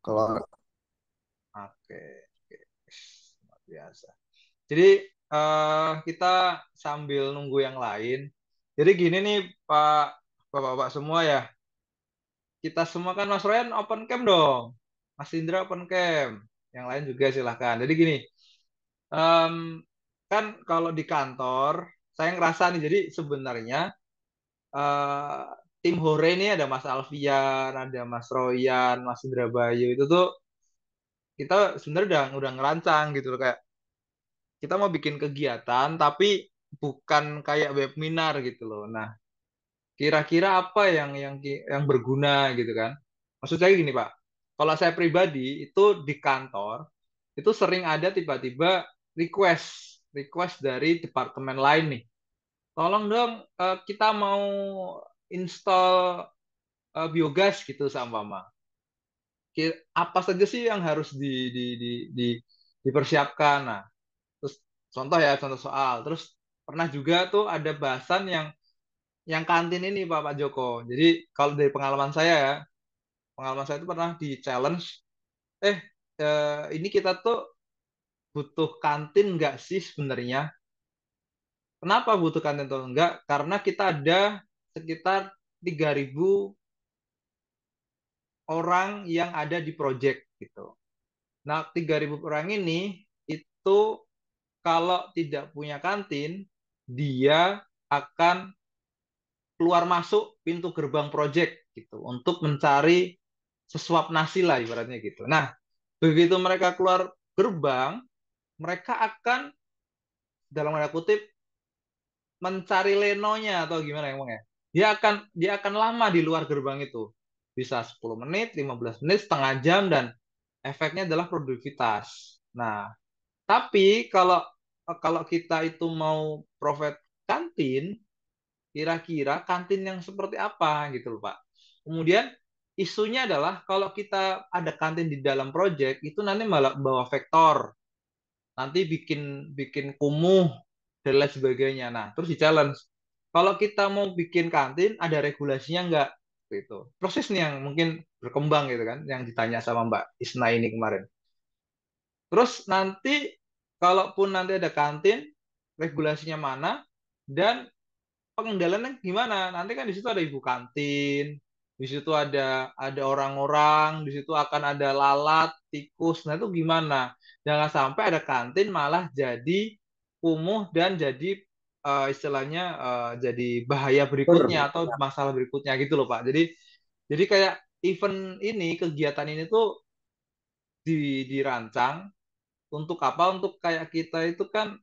Kalau Oke, oke. Luar biasa. Jadi kita sambil nunggu yang lain. Jadi gini nih Pak, Bapak-bapak semua ya. Kita semua kan Mas Royan open cam dong. Mas Indra open cam. Yang lain juga silahkan. Jadi gini, em, kan kalau di kantor, saya ngerasa nih, jadi sebenarnya eh, tim Hore ini ada Mas Alfian, ada Mas Royan, Mas Indra Bayu, itu tuh kita sebenarnya udah ngerancang gitu loh, kayak kita mau bikin kegiatan tapi bukan kayak webinar gitu loh. Nah, kira-kira apa yang berguna gitu kan? Maksud saya gini, Pak. Kalau saya pribadi itu di kantor itu sering ada tiba-tiba request dari departemen lain nih. Tolong dong, kita mau install biogas gitu sama Mama. Apa saja sih yang harus di- dipersiapkan? Nah, terus contoh ya, contoh soal. Terus pernah juga tuh ada bahasan yang kantin ini Pak Joko. Jadi kalau dari pengalaman saya ya, pengalaman saya itu pernah di challenge, eh ini kita tuh butuh kantin nggak sih sebenarnya? Kenapa butuh kantin atau enggak? Karena kita ada sekitar 3.000 orang yang ada di project gitu. Nah, 3.000 orang ini itu kalau tidak punya kantin, dia akan keluar masuk pintu gerbang project gitu untuk mencari sesuap nasi lah ibaratnya gitu. Nah, begitu mereka keluar gerbang, mereka akan dalam tanda kutip mencari lenonya atau gimana emang ya. Dia akan lama di luar gerbang itu. Bisa 10 menit, 15 menit, setengah jam dan efeknya adalah produktivitas. Nah, tapi kalau kalau kita itu mau profit kantin, kira-kira kantin yang seperti apa gitu loh Pak. Kemudian isunya adalah kalau kita ada kantin di dalam project itu nanti malah bawa vektor, nanti bikin bikin kumuh dan lain sebagainya. Nah, terus di challenge. Kalau kita mau bikin kantin ada regulasinya nggak? Gitu. Proses nih yang mungkin berkembang gitu kan, yang ditanya sama Mbak Isna ini kemarin. Terus nanti kalaupun nanti ada kantin, regulasinya mana dan pengendaliannya gimana? Nanti kan di situ ada ibu kantin, di situ ada orang-orang, di situ akan ada lalat, tikus. Nah, itu gimana? Jangan sampai ada kantin malah jadi kumuh dan jadi istilahnya jadi bahaya berikutnya atau masalah berikutnya gitu loh, Pak. Jadi kayak event ini, kegiatan ini tuh dirancang untuk apa? Untuk kayak kita itu kan,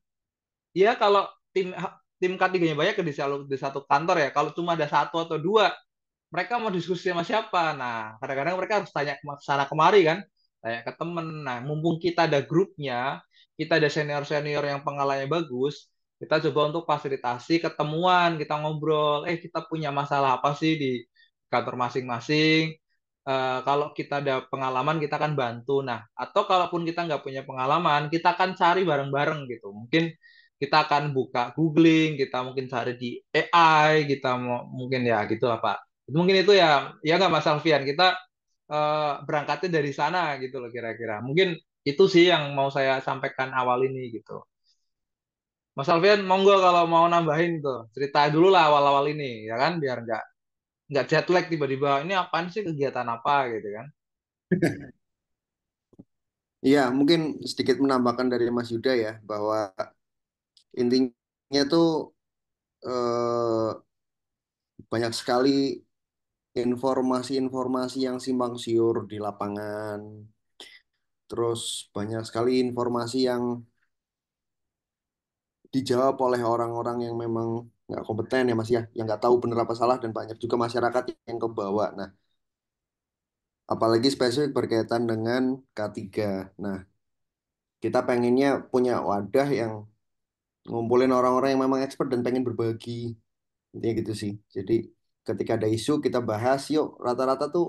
ya kalau tim tim K3-nya banyak ke di satu kantor ya. Kalau cuma ada satu atau dua, mereka mau diskusi sama siapa? Nah, kadang-kadang mereka harus tanya ke sana kemari kan, tanya ke temen. Nah, mumpung kita ada grupnya, kita ada senior-senior yang pengalamannya bagus, kita coba untuk fasilitasi ketemuan, kita ngobrol. Kita punya masalah apa sih di kantor masing-masing? Kalau kita ada pengalaman, kita akan bantu. Nah, atau kalaupun kita nggak punya pengalaman, kita akan cari bareng-bareng gitu. Mungkin kita akan buka googling, kita mungkin cari di AI, kita mau mungkin ya gitulah Pak. Mungkin itu ya nggak Mas Alfian, kita berangkatnya dari sana gitu loh kira-kira. Mungkin itu sih yang mau saya sampaikan awal ini gitu. Mas Alfian, monggo kalau mau nambahin tuh, cerita dulu lah awal-awal ini, ya kan, biar nggak jet lag tiba-tiba ini apaan sih, kegiatan apa gitu kan. iya, mungkin sedikit menambahkan dari Mas Yuda ya, bahwa intinya tuh eh, banyak sekali informasi-informasi yang simpang siur di lapangan. Terus banyak sekali informasi yang dijawab oleh orang-orang yang memang nggak kompeten ya Mas ya, yang nggak tahu benar apa salah dan banyak juga masyarakat yang kebawa. Nah, apalagi spesifik berkaitan dengan K3. Nah, kita pengennya punya wadah yang ngumpulin orang-orang yang memang expert dan pengen berbagi. Intinya gitu sih. Jadi ketika ada isu kita bahas, yuk rata-rata tuh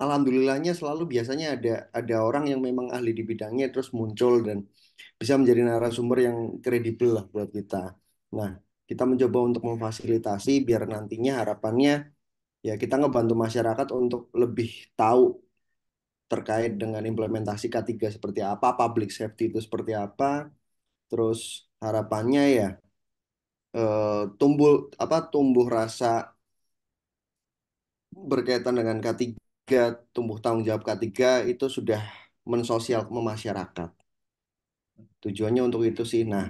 alhamdulillahnya selalu biasanya ada orang yang memang ahli di bidangnya terus muncul dan bisa menjadi narasumber yang kredibel lah buat kita. Nah, kita mencoba untuk memfasilitasi biar nantinya harapannya ya kita ngebantu masyarakat untuk lebih tahu terkait dengan implementasi K3 seperti apa, public safety itu seperti apa, terus harapannya ya tumbuh rasa berkaitan dengan K3, tumbuh tanggung jawab K3 itu sudah mensosial memasyarakat. Tujuannya untuk itu sih. Nah,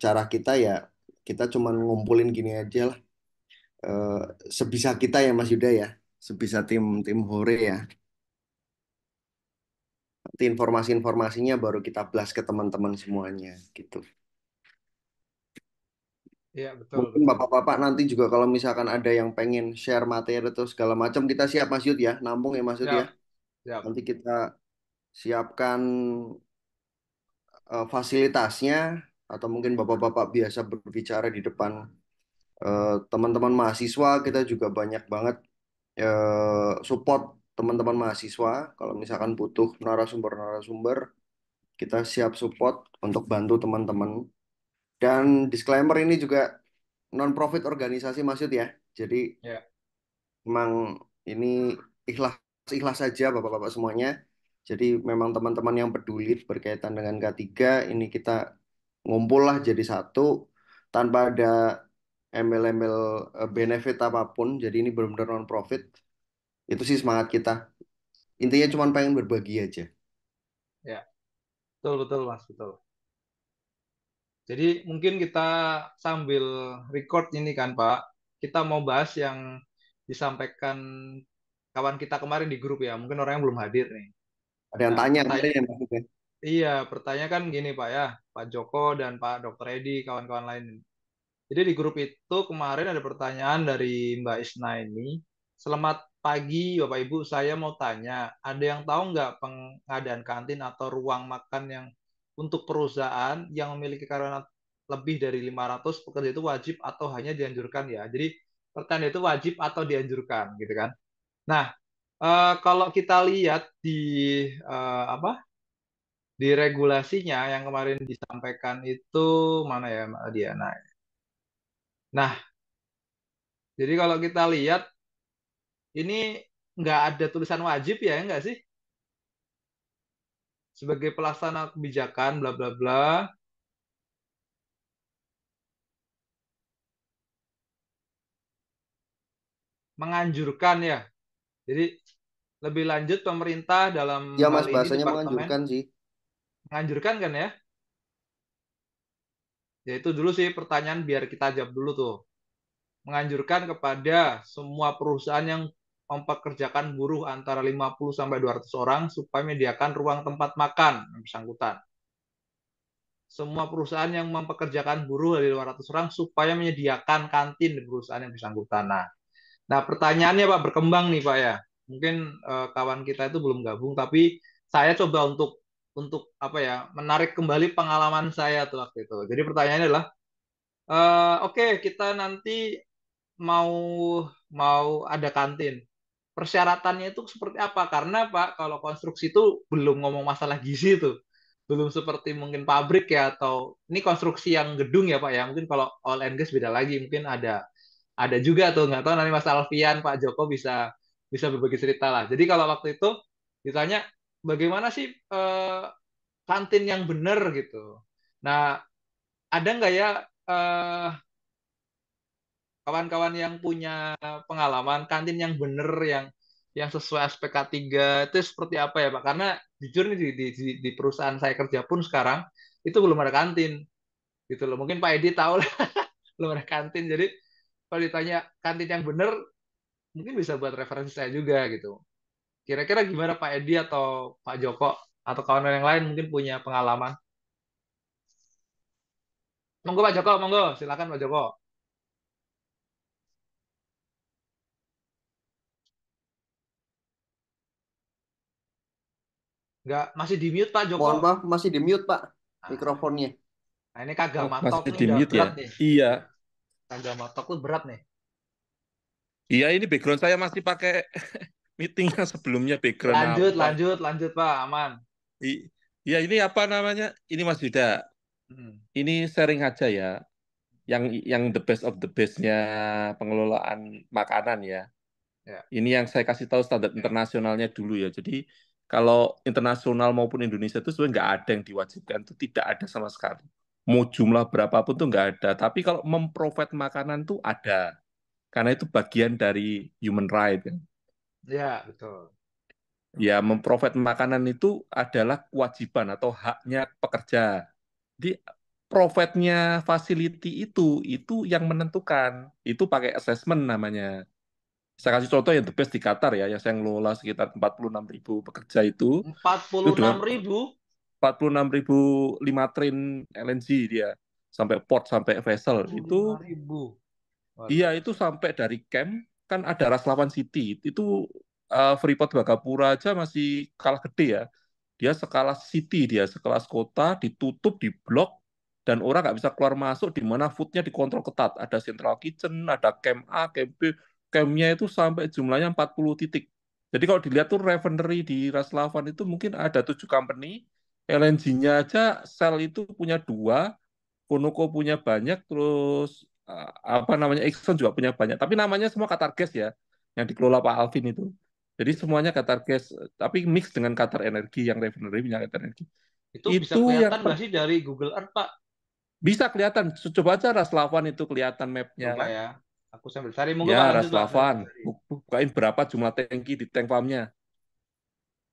cara kita ya kita cuman ngumpulin gini aja lah. Eh, Sebisa kita ya Mas Yuda ya, sebisa tim tim Hore ya. Nanti informasi-informasinya baru kita blast ke teman-teman semuanya gitu. Iya, betul, Mungkin betul. bapak-bapak nanti juga kalau misalkan ada yang pengen share materi atau segala macam, kita siap Mas Yud ya, nampung ya Mas Yud ya. Siap, siap. Nanti kita siapkan fasilitasnya atau mungkin bapak-bapak biasa berbicara di depan teman-teman mahasiswa. Kita juga banyak banget support teman-teman mahasiswa. Kalau misalkan butuh narasumber-narasumber, kita siap support untuk bantu teman-teman. Dan disclaimer ini juga non-profit organisasi maksud ya. Jadi Ya, memang ini ikhlas ikhlas saja bapak-bapak semuanya. Jadi memang teman-teman yang peduli berkaitan dengan K3 ini kita ngumpul lah jadi satu tanpa ada embel-embel benefit apapun. Jadi ini benar-benar non-profit. Itu sih semangat kita. Intinya cuma pengen berbagi aja. ya. Betul, betul, Mas, betul. Jadi mungkin kita sambil record ini kan, Pak, kita mau bahas yang disampaikan kawan kita kemarin di grup ya. Mungkin orang yang belum hadir nih. Ada yang Nah, tanya kemarin ya maksudnya. iya, pertanyaan kan gini, Pak ya. Pak Joko dan Pak Dokter Edi, kawan-kawan lain. Jadi di grup itu kemarin ada pertanyaan dari Mbak Isna ini. Selamat pagi Bapak Ibu, saya mau tanya, ada yang tahu nggak pengadaan kantin atau ruang makan yang untuk perusahaan yang memiliki karyawan lebih dari 500 pekerja itu wajib atau hanya dianjurkan ya? Jadi pertanyaan itu wajib atau dianjurkan gitu kan? Nah, kalau kita lihat di apa di regulasinya yang kemarin disampaikan itu mana ya Mbak Diana? Nah, jadi kalau kita lihat ini nggak ada tulisan wajib ya enggak sih? Sebagai pelaksana kebijakan bla bla bla menganjurkan ya. Jadi lebih lanjut pemerintah dalam Ya hal Mas ini bahasanya departemen menganjurkan sih. menganjurkan kan ya? Ya itu dulu sih pertanyaan biar kita jawab dulu tuh. Menganjurkan kepada semua perusahaan yang mempekerjakan buruh antara 50 sampai 200 orang supaya menyediakan ruang tempat makan yang bersangkutan. Semua perusahaan yang mempekerjakan buruh dari 200 orang supaya menyediakan kantin di perusahaan yang bersangkutan. Nah, pertanyaannya Pak berkembang nih Pak ya. Mungkin kawan kita itu belum gabung, tapi saya coba untuk apa ya menarik kembali pengalaman saya tuh waktu itu. Jadi pertanyaannya adalah, oke kita nanti mau mau ada kantin. Persyaratannya itu seperti apa? Karena Pak, kalau konstruksi itu belum ngomong masalah gizi tuh. Belum seperti mungkin pabrik ya atau ini konstruksi yang gedung ya Pak ya. Mungkin kalau oil and gas beda lagi. Mungkin ada juga tuh nggak tahu nanti Mas Alfian, Pak Joko bisa bisa berbagi cerita lah. Jadi kalau waktu itu ditanya bagaimana sih kantin yang benar gitu. Nah, ada nggak ya eh, kawan-kawan yang punya pengalaman kantin yang bener yang sesuai aspek K3 itu seperti apa ya Pak? Karena jujur nih di perusahaan saya kerja pun sekarang itu belum ada kantin gitu loh. Mungkin Pak Edi tahu lah belum ada kantin. Jadi kalau ditanya kantin yang bener mungkin bisa buat referensi saya juga gitu. Kira-kira gimana Pak Edi atau Pak Joko atau kawan yang lain mungkin punya pengalaman. Monggo Pak Joko, monggo silakan Pak Joko. Nggak masih di mute Pak Joko. Mohon maaf masih di mute Pak Nah, mikrofonnya. nah ini kagak Oh, matok masih nih di udah mute ya? berat nih. Iya. Kagak matok tuh berat nih. Iya, ini background saya masih pakai meeting yang sebelumnya background Lanjut, apa? lanjut, lanjut Pak, aman. Iya, ini apa namanya? Ini Mas Yuda. Hmm. Ini sharing aja ya. Yang the best of the best-nya pengelolaan makanan ya. Ya. Ini yang saya kasih tahu standar internasionalnya dulu ya. Jadi kalau internasional maupun Indonesia itu sebenarnya nggak ada yang diwajibkan, itu tidak ada sama sekali. Mau jumlah berapapun tuh nggak ada. Tapi kalau memprovide makanan tuh ada, karena itu bagian dari human right kan. Ya, betul. Ya, memprovide makanan itu adalah kewajiban atau haknya pekerja. Jadi provide-nya facility itu yang menentukan. Itu pakai assessment namanya. Saya kasih contoh yang the best di Qatar ya, yang saya ngelola sekitar 46.000 pekerja Empat itu puluh enam dengan ribu. 46.000 5 train LNG dia sampai port sampai vessel lima itu. ribu. Luar Iya, itu biasa. sampai dari camp, kan ada Raslawan City. Itu Freeport Bagapura aja masih kalah gede ya. Dia sekelas city, dia sekelas kota, ditutup, diblok, dan orang nggak bisa keluar masuk, di mana foodnya dikontrol ketat. Ada central kitchen, ada camp A, camp B. Campnya itu sampai jumlahnya 40 titik. Jadi kalau dilihat tuh refinery di Raslawan itu mungkin ada 7 company, LNG-nya aja Shell itu punya 2, Conoco punya banyak, terus apa namanya Exxon juga punya banyak. Tapi namanya semua Qatar Gas ya, yang dikelola Pak Alvin itu. Jadi semuanya Qatar Gas, tapi mix dengan Qatar Energi yang refinery punya Qatar Energi. Itu bisa Itu yang kelihatan nggak sih dari Google Earth, Pak? bisa kelihatan. Coba aja Raslavan itu kelihatan mapnya. Coba ya. Aku sambil cari. Monggo Ya Pak, lanjut Pak. Sambil Raslavan, cari. bukain berapa jumlah tangki di tank farmnya.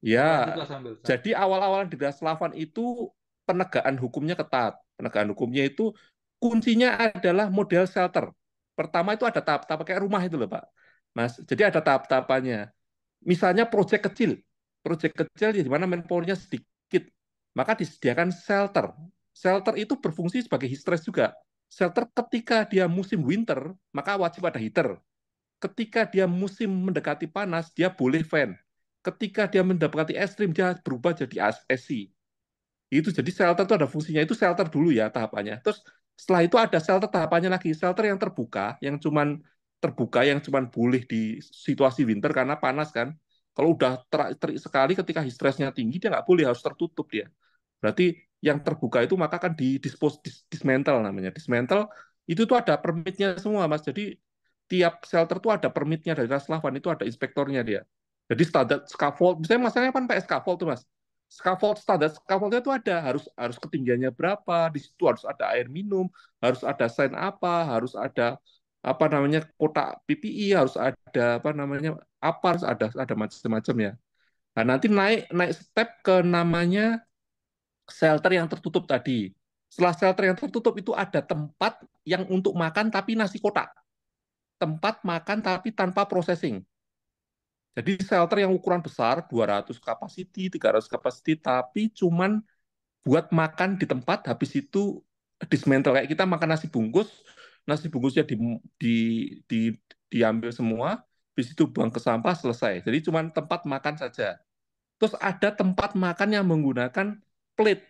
Ya, Monggo lanjut Pak sambil cari. jadi awal-awal di Raslavan itu penegakan hukumnya ketat. Penegakan hukumnya itu kuncinya adalah model shelter. Pertama itu ada tahap-tahap kayak rumah itu loh Pak. Mas, jadi ada tahap-tahapannya. Misalnya proyek kecil di mana manpower-nya sedikit, maka disediakan shelter. Shelter itu berfungsi sebagai heat stress juga. Shelter ketika dia musim winter, maka wajib ada heater. Ketika dia musim mendekati panas, dia boleh fan. Ketika dia mendapati ekstrim, dia berubah jadi AC. Itu jadi shelter itu ada fungsinya. Itu shelter dulu ya tahapannya. Terus setelah itu ada shelter tahapannya lagi. Shelter yang terbuka, yang cuman boleh di situasi winter karena panas kan. Kalau udah terik sekali ketika heat stress-nya tinggi, dia nggak boleh, harus tertutup dia. Berarti yang terbuka itu maka akan dismantle namanya. Dismantle itu tuh ada permitnya semua, Mas. Jadi tiap shelter tuh ada permitnya dari Raslavan, itu ada inspektornya dia. Jadi standar scaffold, misalnya masalahnya kan pakai scaffold tuh, Mas. Standar scaffoldnya itu ada, harus harus ketinggiannya berapa, di situ harus ada air minum, harus ada sign apa, harus ada apa namanya kotak PPI, harus ada apa namanya harus ada macam-macam ya. Nah, nanti naik naik step ke namanya shelter yang tertutup tadi. Setelah shelter yang tertutup itu ada tempat yang untuk makan tapi nasi kotak. Tempat makan tapi tanpa processing. Jadi shelter yang ukuran besar, 200 capacity, 300 capacity, tapi cuman buat makan di tempat, habis itu dismantle. Kayak kita makan nasi bungkusnya di, di, diambil semua, habis itu buang ke sampah, selesai. Jadi cuman tempat makan saja. Terus ada tempat makan yang menggunakan plate,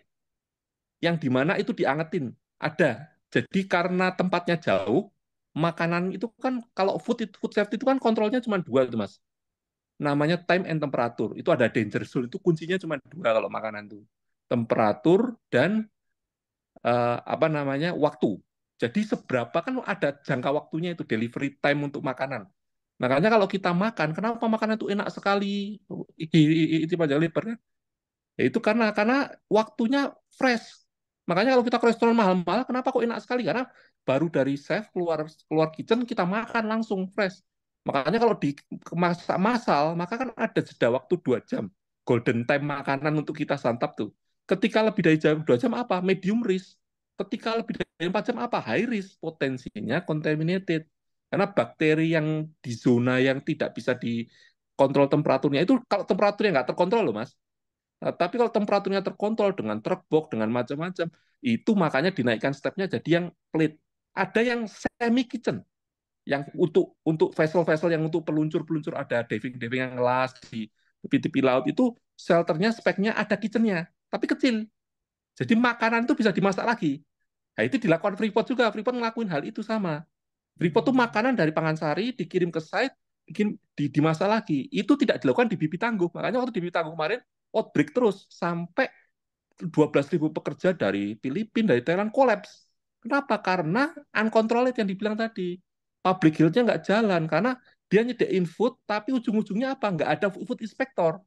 yang dimana itu diangetin. Ada. Jadi karena tempatnya jauh, makanan itu kan kalau food safety itu kan kontrolnya cuma dua itu Mas. Namanya time and temperatur. Itu ada danger zone, itu kuncinya cuma dua kalau makanan itu. Temperatur dan apa namanya waktu. Jadi seberapa kan ada jangka waktunya itu delivery time untuk makanan. Makanya kalau kita makan, kenapa makanan itu enak sekali? Itu panjang lebar kan? Ya itu karena waktunya fresh. Makanya kalau kita ke restoran mahal-mahal, kenapa kok enak sekali? Karena baru dari chef keluar keluar kitchen kita makan langsung fresh. Makanya kalau di masak masal, maka kan ada jeda waktu 2 jam. Golden time makanan untuk kita santap tuh. Ketika lebih dari 2 jam apa? Medium risk. Ketika lebih dari 4 jam apa? High risk. Potensinya contaminated. Karena bakteri yang di zona yang tidak bisa dikontrol temperaturnya, itu kalau temperaturnya nggak terkontrol loh Mas. Nah, tapi kalau temperaturnya terkontrol dengan truk box, dengan macam-macam, itu makanya dinaikkan stepnya jadi yang plate. Ada yang semi kitchen, yang untuk vessel-vessel yang untuk peluncur-peluncur, ada diving-diving yang ngelas di tepi-tepi laut, itu shelternya speknya ada kitchennya, tapi kecil. Jadi makanan itu bisa dimasak lagi. Nah, itu dilakukan Freeport juga. Freeport ngelakuin hal itu sama. Freeport tuh Hmm. makanan dari Pangansari dikirim ke site, dimasak lagi. Itu tidak dilakukan di Bibi Tangguh. Makanya waktu di Bibi Tangguh kemarin outbreak terus sampai 12.000 pekerja dari Filipina, dari Thailand kolaps. Kenapa? Karena uncontrolled yang dibilang tadi. Public health-nya nggak jalan karena Dia nyediain food, tapi ujung-ujungnya apa? Nggak ada food inspector.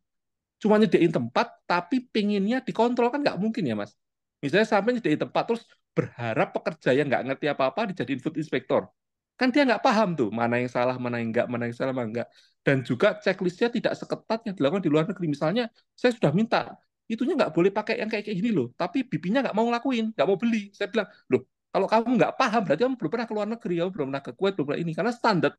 Cuma nyediain tempat, tapi pengennya dikontrol kan nggak mungkin ya, Mas. Misalnya sampai nyediain tempat, terus berharap pekerja yang nggak ngerti apa-apa dijadiin food inspector. Kan dia nggak paham tuh, mana yang salah, mana yang nggak, mana yang salah, mana enggak. Dan juga checklistnya tidak seketat yang dilakukan di luar negeri. Misalnya, saya sudah minta, itunya nggak boleh pakai yang kayak gini loh. Tapi BP-nya nggak mau ngelakuin, nggak mau beli. Saya bilang, loh, kalau kamu nggak paham, berarti kamu belum pernah ke luar negeri, kamu belum pernah ke Kuwait, belum pernah ini. Karena standar.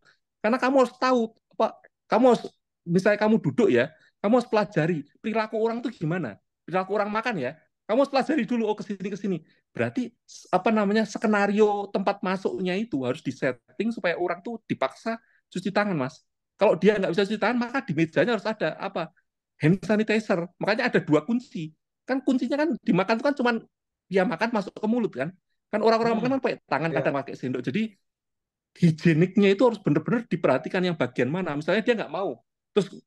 Karena kamu harus tahu, Pak, kamu harus, misalnya kamu duduk ya, kamu harus pelajari perilaku orang itu gimana. Perilaku orang makan ya. Kamu harus pelajari dulu, oh ke sini. Berarti apa namanya skenario tempat masuknya itu harus disetting supaya orang tuh dipaksa cuci tangan, Mas. Kalau dia nggak bisa cuci tangan, maka di mejanya harus ada apa? Hand sanitizer. Makanya ada dua kunci. Kan kuncinya kan dimakan itu kan cuman dia makan masuk ke mulut kan. Kan orang-orang makan Hmm, kan pakai tangan ya. kadang pakai sendok. Jadi higieniknya itu harus benar-benar diperhatikan yang bagian mana. Misalnya dia nggak mau, terus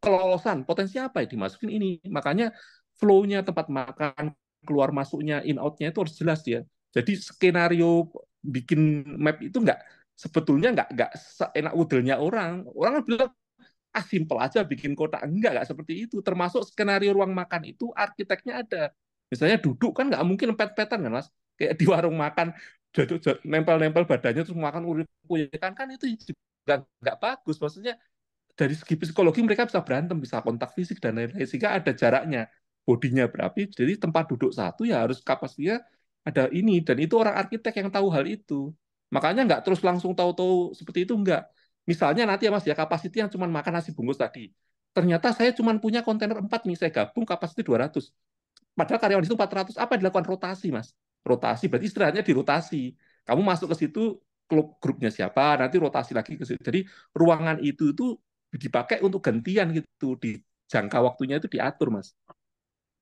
kelolosan, potensi apa ya dimasukin ini. Makanya flow-nya tempat makan, keluar masuknya, in out-nya itu harus jelas ya. Jadi skenario bikin map itu nggak sebetulnya nggak seenak udelnya orang. Orang kan bilang ah simpel aja bikin kotak. Enggak seperti itu. Termasuk skenario ruang makan itu arsiteknya ada. Misalnya duduk kan nggak mungkin pet-petan kan mas. Kayak di warung makan jatuh nempel-nempel badannya terus makan urip kan kan itu juga nggak bagus. Maksudnya dari segi psikologi mereka bisa berantem, bisa kontak fisik dan lain-lain sehingga ada jaraknya. Bodinya berapa? Jadi tempat duduk satu ya harus kapasitasnya ada ini dan itu orang arsitek yang tahu hal itu. Makanya nggak terus langsung tahu-tahu seperti itu enggak. Misalnya nanti ya Mas ya kapasiti yang cuma makan nasi bungkus tadi. Ternyata saya cuma punya kontainer 4 nih, saya gabung kapasiti 200. Padahal karyawan itu 400, apa yang dilakukan rotasi, Mas? Rotasi berarti istirahatnya dirotasi. Kamu masuk ke situ, klub grupnya siapa, nanti rotasi lagi ke situ. Jadi ruangan itu dipakai untuk gantian gitu, di jangka waktunya itu diatur, Mas.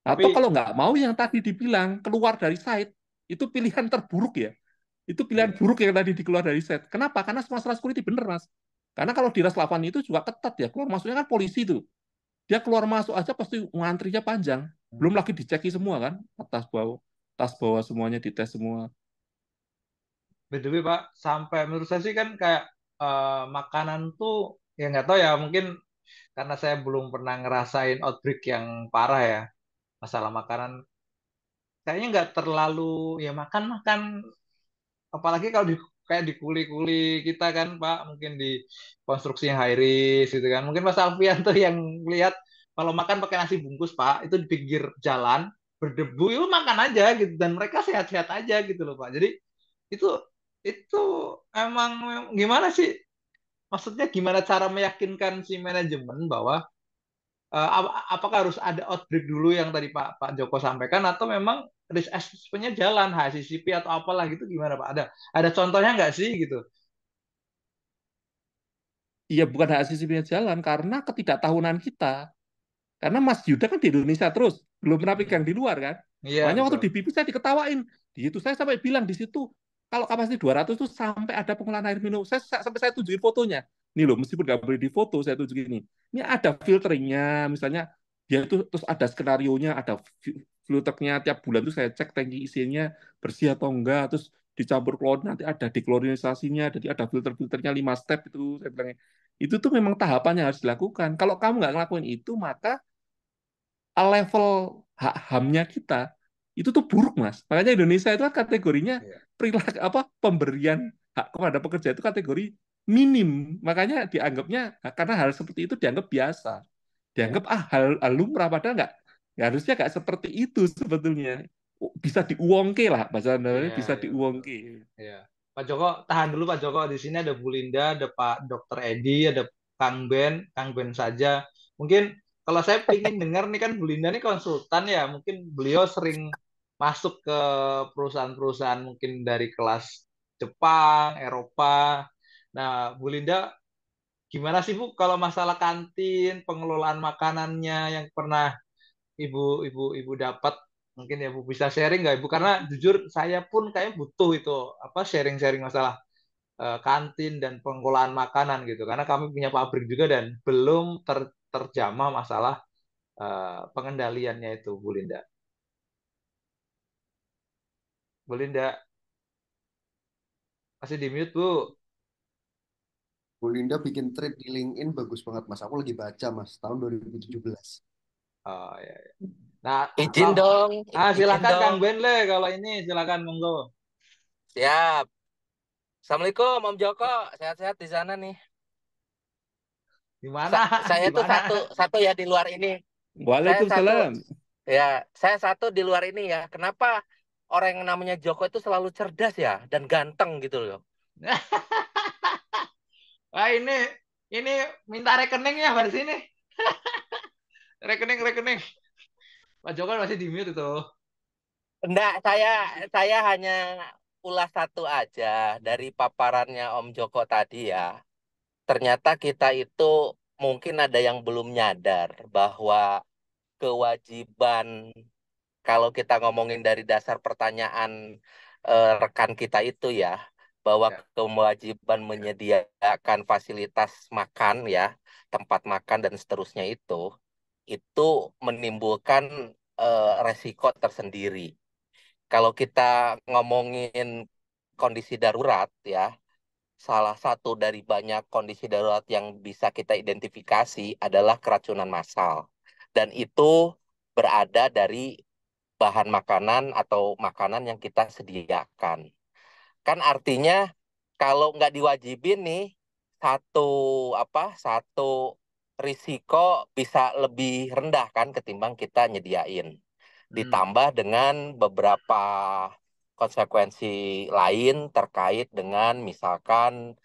Atau Tapi kalau nggak mau yang tadi dibilang keluar dari site, itu pilihan terburuk ya. Itu pilihan iya. buruk yang tadi dikeluar dari site. Kenapa? Karena masalah security bener, Mas. Karena kalau di Ras 8 itu juga ketat ya, keluar masuknya kan polisi tuh. Dia keluar masuk aja pasti ngantrinya panjang. Belum lagi diceki semua kan, tas bawah semuanya dites semua. BTW Pak, sampai menurut saya sih kan kayak makanan tuh ya nggak tahu ya mungkin karena saya belum pernah ngerasain outbreak yang parah ya masalah makanan. Kayaknya nggak terlalu ya makan-makan apalagi kalau di kayak di kuli-kuli kita kan Pak, mungkin di konstruksi yang high risk gitu kan. Mungkin Mas Alfian tuh yang lihat kalau makan pakai nasi bungkus Pak, itu di pinggir jalan berdebu itu makan aja gitu dan mereka sehat-sehat aja gitu loh Pak. Jadi itu itu emang gimana sih? Maksudnya gimana cara meyakinkan si manajemen bahwa apakah harus ada outbreak dulu yang tadi Pak Joko sampaikan atau memang risk assessment-nya jalan HACCP atau apalah gitu gimana Pak? Ada contohnya nggak sih gitu? Iya bukan hak asasi pinggir jalan karena ketidaktahunan kita. Karena Mas Yuda kan di Indonesia terus, belum pernah Hmm. pegang di luar kan. Iya Makanya waktu betul. di BP saya diketawain. Di itu saya sampai bilang di situ kalau kapasitas 200 tuh sampai ada pengolahan air minum. Sampai saya tunjukin fotonya. Nih loh, meskipun nggak boleh di foto, saya tunjukin ini. Ini ada filteringnya, misalnya dia tuh terus ada skenario-nya, ada filternya tiap bulan tuh saya cek tangki isinya bersih atau enggak, terus dicampur klorin nanti ada deklorinisasinya, jadi ada filter-filternya 5 step itu saya bilang itu tuh memang tahapannya harus dilakukan. Kalau kamu nggak ngelakuin itu, maka level hak HAM-nya kita itu tuh buruk, Mas. Makanya Indonesia itu kan kategorinya Iya. perilaku apa pemberian hak kepada pekerja itu kategori minim. Makanya dianggapnya karena hal seperti itu dianggap biasa. Dianggap hal lumrah padahal nggak harusnya nggak seperti itu sebetulnya. Bisa diuangke lah bahasa Indonesia Iya, bisa iya betul. diuangke. Iya. Pak Joko, tahan dulu Pak Joko. Di sini ada Bu Linda, ada Pak Dokter Edi, ada Kang Ben saja. Mungkin kalau saya pingin dengar nih kan Bu Linda nih konsultan ya, mungkin beliau sering masuk ke perusahaan-perusahaan mungkin dari kelas Jepang, Eropa. Nah, Bu Linda, gimana sih Bu kalau masalah kantin, pengelolaan makanannya yang pernah ibu dapat mungkin ya Bu bisa sharing nggak Ibu karena jujur saya pun kayak butuh itu apa sharing-sharing masalah kantin dan pengolahan makanan gitu karena kami punya pabrik juga dan belum terjamah masalah pengendaliannya itu Bu Linda. Bu Linda masih di mute Bu. Bu Linda bikin thread di LinkedIn bagus banget Mas. Aku lagi baca Mas, tahun 2017. Oh ya. Nah, Izin dong, izin silakan Kang dong. Ben le kalau ini silakan monggo. Siap. Assalamualaikum Om Joko, sehat-sehat di sana nih. Gimana? Saya tuh Gimana? satu ya di luar ini. Saya satu Waalaikumsalam. saya satu di luar ini ya. Kenapa orang yang namanya Joko itu selalu cerdas ya dan ganteng gitu loh. Wah, ini minta rekeningnya pada sini. Rekening. Pak Joko masih di mute itu. Enggak, saya hanya ulas satu aja dari paparannya Om Joko tadi ya. Ternyata kita itu mungkin ada yang belum nyadar bahwa kewajiban, kalau kita ngomongin dari dasar pertanyaan rekan kita itu ya, bahwa Ya. kewajiban menyediakan fasilitas makan ya, tempat makan dan seterusnya itu menimbulkan resiko tersendiri. Kalau kita ngomongin kondisi darurat ya, salah satu dari banyak kondisi darurat yang bisa kita identifikasi adalah keracunan massal. Dan itu berada dari bahan makanan atau makanan yang kita sediakan. Kan artinya kalau nggak diwajibin nih, satu satu risiko bisa lebih rendah kan ketimbang kita nyediain. Hmm. Ditambah dengan beberapa konsekuensi lain terkait dengan misalkan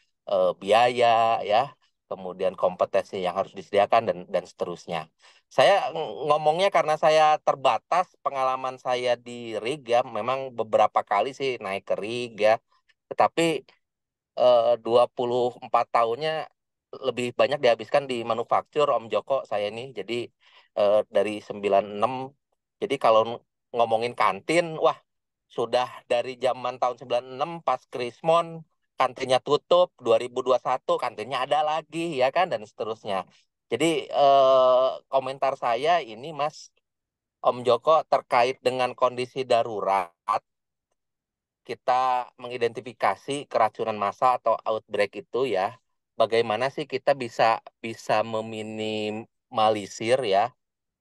biaya ya, kemudian kompetensi yang harus disediakan dan seterusnya. Saya ngomongnya karena saya terbatas pengalaman saya di rig ya, memang beberapa kali sih naik ke rig ya, tetapi 24 tahunnya lebih banyak dihabiskan di manufaktur Om Joko saya ini. Jadi dari 96. Jadi kalau ngomongin kantin, wah sudah dari zaman tahun 96 pas Krismon kantinnya tutup, 2021 kantinnya ada lagi ya kan dan seterusnya. Jadi komentar saya ini Mas Om Joko terkait dengan kondisi darurat, kita mengidentifikasi keracunan massal atau outbreak itu ya, bagaimana sih kita bisa bisa meminimalisir ya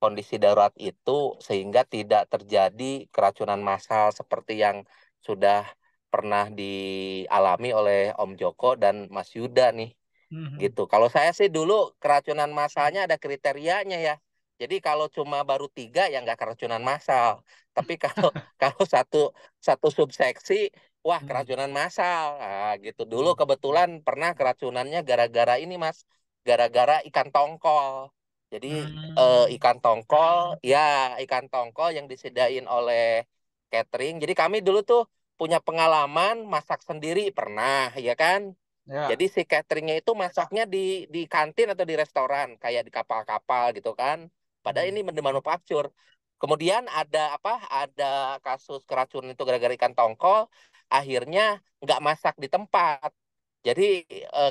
kondisi darurat itu sehingga tidak terjadi keracunan massal seperti yang sudah pernah dialami oleh Om Joko dan Mas Yuda nih Hmm. gitu. Kalau saya sih dulu keracunan massalnya ada kriterianya ya. Jadi kalau cuma baru 3 ya nggak keracunan massal. Tapi kalau kalau satu satu subseksi, wah Hmm. keracunan massal. Nah, gitu. Dulu Hmm. kebetulan pernah keracunannya gara-gara ini Mas, gara-gara ikan tongkol. Jadi Hmm. ikan tongkol yang disediain oleh catering. Jadi kami dulu tuh punya pengalaman masak sendiri pernah, ya kan? Ya. Jadi si cateringnya itu masaknya di kantin atau di restoran, kayak di kapal-kapal gitu kan. Padahal Hmm. ini di manufaktur. Kemudian ada Ada kasus keracunan itu gara-gara ikan tongkol, akhirnya nggak masak di tempat. Jadi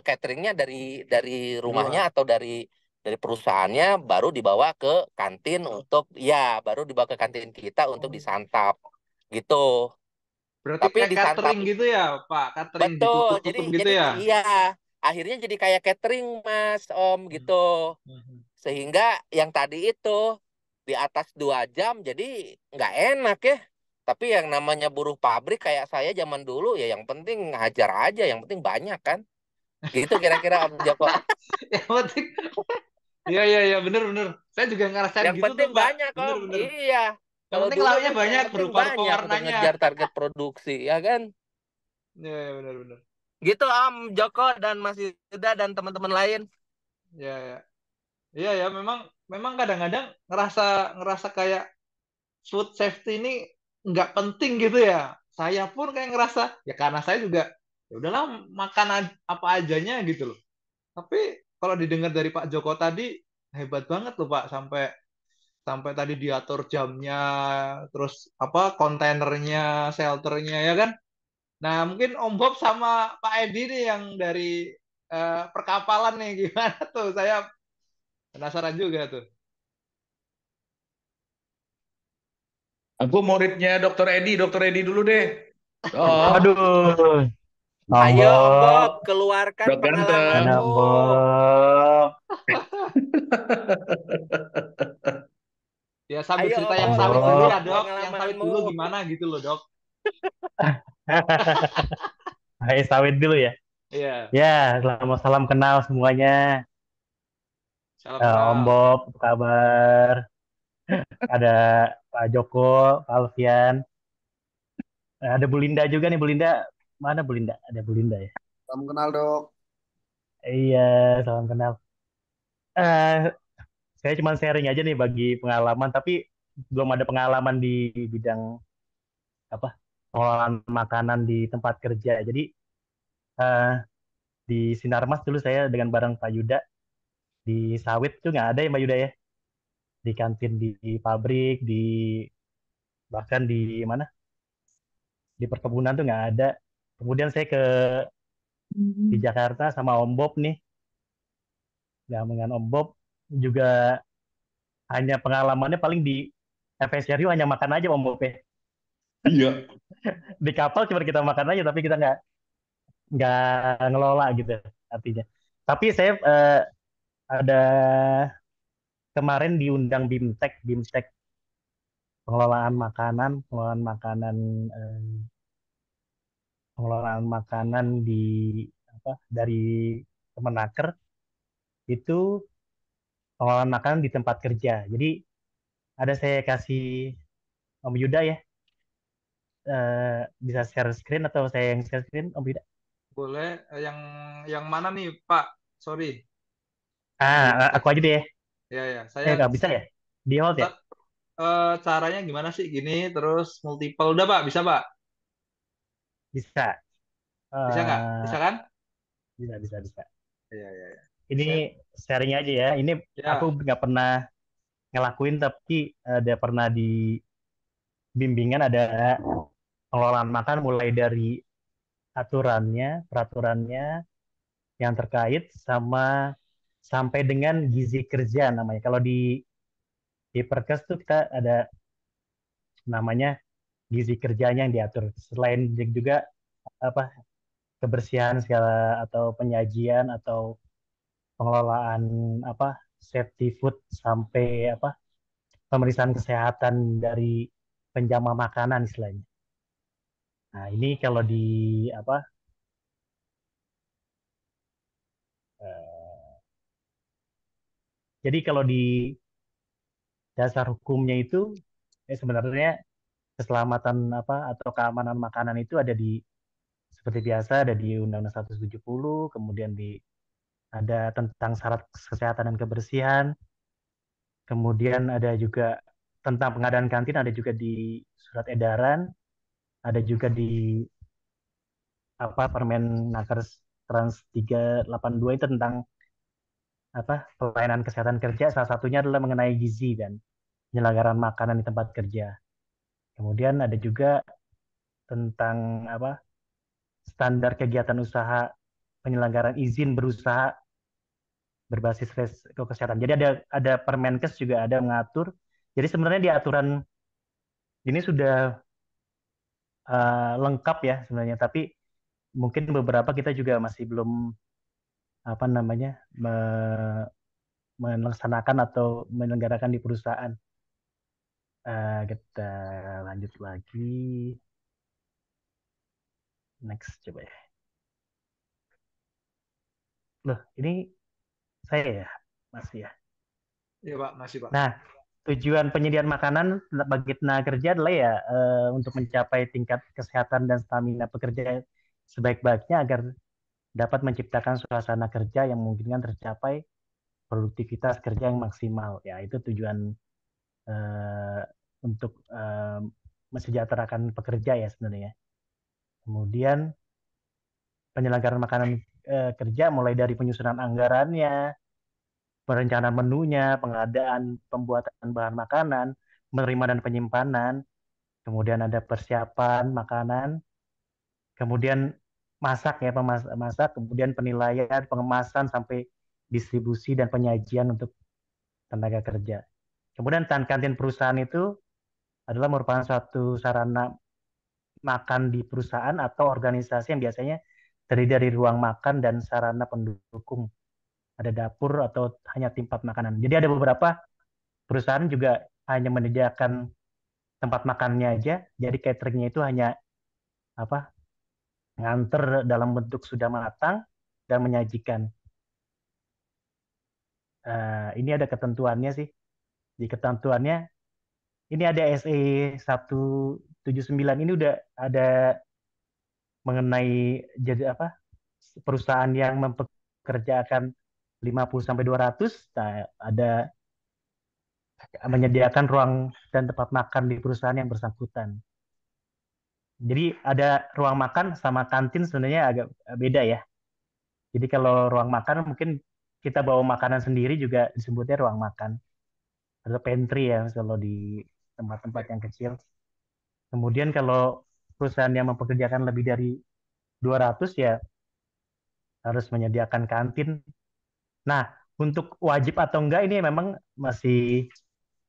cateringnya dari Di rumahnya luar. atau dari perusahaannya baru dibawa ke kantin baru dibawa ke kantin kita untuk Oh. disantap gitu. Berarti Tapi kayak disantap. catering gitu ya, Pak? Catering Betul. Jadi ditutup-tutup gitu jadi ya? iya, akhirnya jadi kayak catering Mas Om Hmm. gitu. Hmm. Sehingga yang tadi itu di atas 2 jam jadi nggak enak ya. Tapi yang namanya buruh pabrik kayak saya zaman dulu ya yang penting hajar aja, yang penting banyak kan. Gitu kira-kira Om Joko. Yang penting, iya, bener. Saya juga ngerasain Yang gitu tuh, penting Pak. banyak Om. Bener. Iya. Yang Kalau penting dulu lauknya kan yang banyak, penting berupa banyak untuk pewarnanya. ngejar target produksi ya kan. Iya, bener. Gitu Om Joko dan Mas Yuda dan teman-teman lain. Ya. Iya, memang kadang-kadang ngerasa ngerasa kayak food safety ini nggak penting gitu ya. Saya pun kayak ngerasa ya karena saya juga ya udahlah makan apa ajanya gitu loh. Tapi kalau didengar dari Pak Joko tadi hebat banget loh Pak, sampai sampai tadi diatur jamnya, terus apa kontainernya, shelternya ya kan. Nah mungkin Om Bob sama Pak Edi nih yang dari perkapalan nih gimana tuh? Saya penasaran juga tuh. Aku muridnya Dokter Edi dulu deh. Oh, Waduh, Ayo Om Ombok, Bob, keluarkan Dok mana ganteng. pengalamanmu. Ombok, Ya sambil Ayo cerita Om yang Bob, sawit dulu Ombok. lah keluarkan dok. Yang sawit pengalamanmu. dulu gimana gitu loh dok. Hai sawit dulu ya. Iya, Ya, selamat salam kenal semuanya. salam kenal. Om Bob, apa kabar? Ada Pak Joko, Pak Alfian. Ada Bu Linda juga nih, Bu Linda. Mana Bu Linda? Ada Bu Linda ya. Salam kenal dok. Iya, salam kenal. Eh, saya cuma sharing aja nih bagi pengalaman, tapi belum ada pengalaman di bidang apa pengelolaan makanan di tempat kerja. Jadi eh, di Sinarmas dulu saya dengan bareng Pak Yuda di sawit tuh nggak ada ya Pak Yuda ya. Di kantin di pabrik, bahkan di mana di perkebunan tuh nggak ada. Kemudian saya di Jakarta sama Om Bob nih, ya dengan Om Bob juga hanya pengalamannya paling di FSR hanya makan aja Om Bob ya. Iya. Di kapal cuma kita makan aja tapi kita nggak ngelola gitu artinya. Tapi saya ada kemarin diundang BIMTEK pengelolaan makanan eh, pengelolaan makanan di apa dari Kemenaker itu pengelolaan makanan di tempat kerja. Jadi ada saya kasih Om Yuda ya, bisa share screen atau saya yang share screen Om Yuda? Boleh. Yang mana nih Pak? Sorry. Aku aja deh. Ya ya. Saya Nggak bisa ya? Di hold ya? caranya gimana sih? Gini terus multiple. Udah Pak, bisa Pak? Bisa. Bisa nggak? Eh, Bisa kan? bisa. Iya iya. Iya. Ini Sip. sharing aja ya. Ini aku Ya. nggak pernah ngelakuin tapi ada pernah di bimbingan ada pengelolaan makan mulai dari peraturannya yang terkait sama sampai dengan gizi kerja namanya. Kalau di Perkes tuh kita ada namanya gizi kerjanya yang diatur. Selain juga apa kebersihan segala atau penyajian atau pengelolaan apa safety food sampai apa pemeriksaan kesehatan dari penjama makanan istilahnya. Nah, ini kalau di apa eh, jadi kalau di dasar hukumnya itu sebenarnya keselamatan apa atau keamanan makanan itu ada di seperti biasa ada di Undang-Undang 170, kemudian ada tentang syarat kesehatan dan kebersihan, kemudian ada juga tentang pengadaan kantin ada juga di surat edaran, ada juga di apa Permenaker Trans 382 itu tentang apa pelayanan kesehatan kerja, salah satunya adalah mengenai gizi dan penyelenggaraan makanan di tempat kerja. Kemudian ada juga tentang apa standar kegiatan usaha penyelenggaraan izin berusaha berbasis resiko kesehatan. Jadi ada Permenkes juga ada mengatur. Jadi sebenarnya di aturan ini sudah lengkap ya sebenarnya, tapi mungkin beberapa kita juga masih belum apa namanya melaksanakan atau menyelenggarakan di perusahaan. Kita lanjut lagi. Next coba ya. Loh, ini saya ya, masih ya. Iya Pak, masih Pak. Nah, tujuan penyediaan makanan bagi tenaga kerja adalah ya untuk mencapai tingkat kesehatan dan stamina pekerja sebaik-baiknya agar dapat menciptakan suasana kerja yang memungkinkan tercapai produktivitas kerja yang maksimal. Ya, itu tujuan eh, untuk mensejahterakan pekerja ya sebenarnya. Kemudian penyelenggaraan makanan kerja mulai dari penyusunan anggarannya, perencanaan menunya, pengadaan pembuatan bahan makanan, menerima dan penyimpanan, kemudian ada persiapan makanan, kemudian masak ya masak, kemudian penilaian, pengemasan sampai distribusi dan penyajian untuk tenaga kerja. Kemudian kantin perusahaan itu adalah merupakan suatu sarana makan di perusahaan atau organisasi yang biasanya terdiri dari ruang makan dan sarana pendukung. Ada dapur atau hanya tempat makanan. Jadi ada beberapa perusahaan juga hanya menyediakan tempat makannya aja. Jadi cateringnya itu hanya apa nganter dalam bentuk sudah matang dan menyajikan. Ini ada ketentuannya sih. Di ketentuannya ini ada SE 179 ini udah ada mengenai jadi apa perusahaan yang mempekerjakan 50 sampai 200, nah, ada menyediakan ruang dan tempat makan di perusahaan yang bersangkutan. Jadi ada ruang makan sama kantin sebenarnya agak beda ya. Jadi kalau ruang makan mungkin kita bawa makanan sendiri juga disebutnya ruang makan atau pantry ya kalau di tempat-tempat yang kecil. Kemudian kalau perusahaan yang mempekerjakan lebih dari 200 ya harus menyediakan kantin. Nah, untuk wajib atau enggak ini memang masih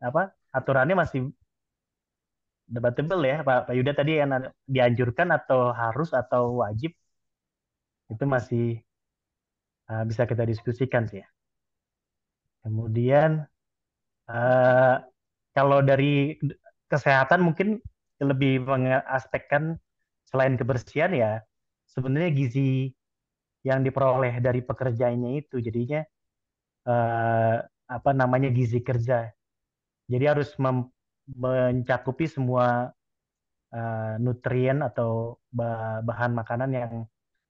apa aturannya masih debatable ya Pak Yuda tadi yang dianjurkan atau harus atau wajib itu masih bisa kita diskusikan sih ya. Kemudian uh, kalau dari kesehatan mungkin lebih mengaspekkan selain kebersihan ya sebenarnya gizi yang diperoleh dari pekerjaannya itu jadinya uh, apa namanya gizi kerja. Jadi harus mencakupi semua nutrien atau bahan makanan yang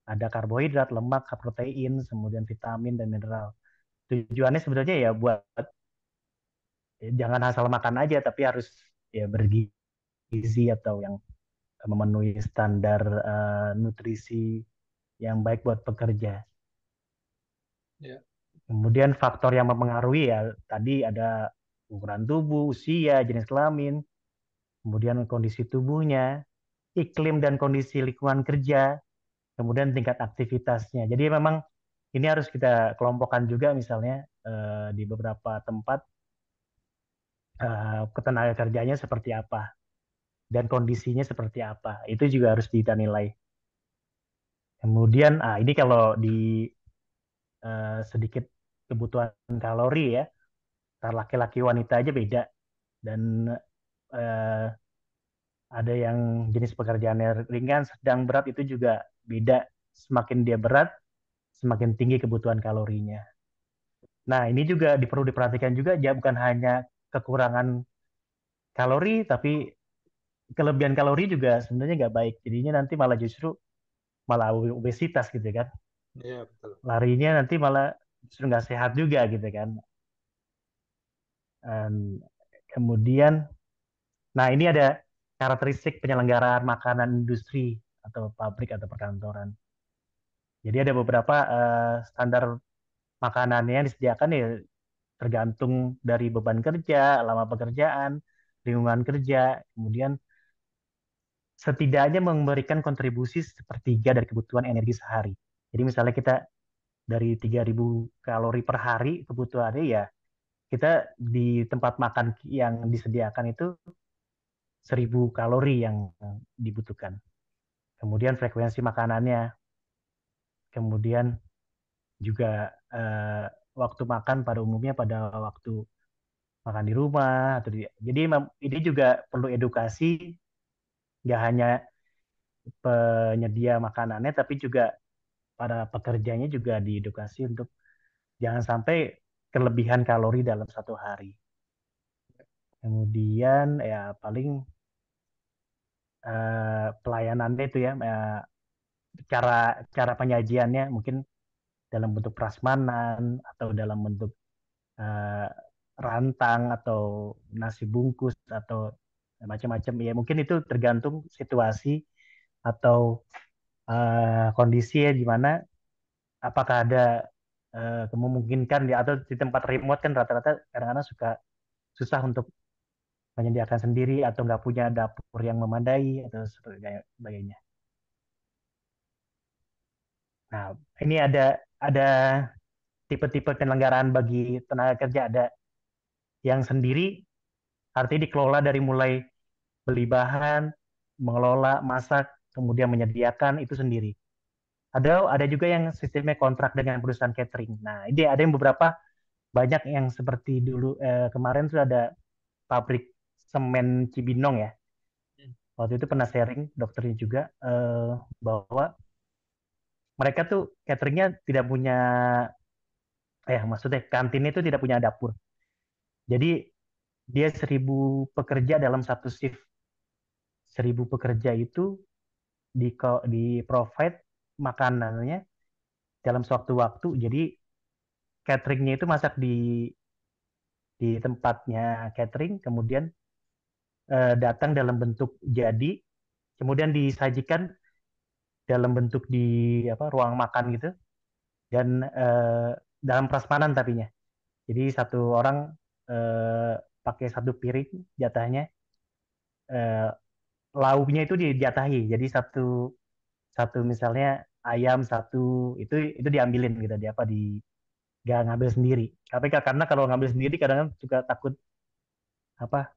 ada karbohidrat, lemak, protein, kemudian vitamin dan mineral. Tujuannya sebenarnya ya buat jangan asal makan aja, tapi harus ya bergizi atau yang memenuhi standar nutrisi yang baik buat pekerja. Ya. Kemudian faktor yang mempengaruhi ya tadi ada ukuran tubuh, usia, jenis kelamin, kemudian kondisi tubuhnya, iklim dan kondisi lingkungan kerja, kemudian tingkat aktivitasnya. Jadi memang ini harus kita kelompokkan juga misalnya di beberapa tempat ketenaga kerjanya seperti apa dan kondisinya seperti apa. Itu juga harus kita nilai. Kemudian ini kalau di sedikit kebutuhan kalori ya, laki-laki wanita aja beda dan uh, ada yang jenis pekerjaannya ringan, sedang, berat itu juga beda. Semakin dia berat, semakin tinggi kebutuhan kalorinya. Nah, ini juga perlu diperhatikan juga, ya bukan hanya kekurangan kalori, tapi kelebihan kalori juga sebenarnya nggak baik. Jadinya nanti malah justru malah obesitas gitu kan. Iya, betul. Larinya nanti malah justru nggak sehat juga gitu kan. Kemudian, nah ini ada karakteristik penyelenggaraan makanan industri atau pabrik atau perkantoran. Jadi ada beberapa standar makanannya yang disediakan ya tergantung dari beban kerja, lama pekerjaan, lingkungan kerja, kemudian setidaknya memberikan kontribusi sepertiga dari kebutuhan energi sehari. Jadi misalnya kita dari 3.000 kalori per hari kebutuhannya ya kita di tempat makan yang disediakan itu 1.000 kalori yang dibutuhkan. Kemudian frekuensi makanannya, kemudian juga waktu makan pada umumnya pada waktu makan di rumah atau jadi ini juga perlu edukasi nggak hanya penyedia makanannya tapi juga para pekerjanya juga diedukasi untuk jangan sampai kelebihan kalori dalam satu hari. Kemudian ya paling pelayanannya itu ya cara cara penyajiannya mungkin dalam bentuk prasmanan atau dalam bentuk uh, rantang atau nasi bungkus atau macam-macam ya mungkin itu tergantung situasi atau kondisi ya di mana apakah ada memungkinkan di atau di tempat remote kan rata-rata kadang-kadang suka susah untuk menyediakan sendiri atau nggak punya dapur yang memadai atau sebagainya. Nah, ini ada tipe-tipe penyelenggaraan bagi tenaga kerja ada yang sendiri artinya dikelola dari mulai beli bahan, mengelola, masak, kemudian menyediakan itu sendiri. Ada juga yang sistemnya kontrak dengan perusahaan catering. Nah, ini ada yang beberapa banyak yang seperti dulu kemarin sudah ada pabrik semen Cibinong ya. Waktu itu pernah sharing dokternya juga bahwa mereka tuh cateringnya tidak punya, maksudnya kantin itu tidak punya dapur. Jadi dia 1.000 pekerja dalam satu shift. 1.000 pekerja itu di provide makanannya dalam sewaktu-waktu. Jadi cateringnya itu masak di tempatnya catering, kemudian datang dalam bentuk jadi, kemudian disajikan dalam bentuk di ruang makan gitu, dan dalam prasmanan tapinya. Jadi satu orang pakai satu piring jatahnya, eh, lauknya itu dijatahi. Jadi satu satu misalnya ayam satu itu diambilin gitu, di apa di nggak ngambil sendiri. Tapi karena kalau ngambil sendiri kadang-kadang suka takut apa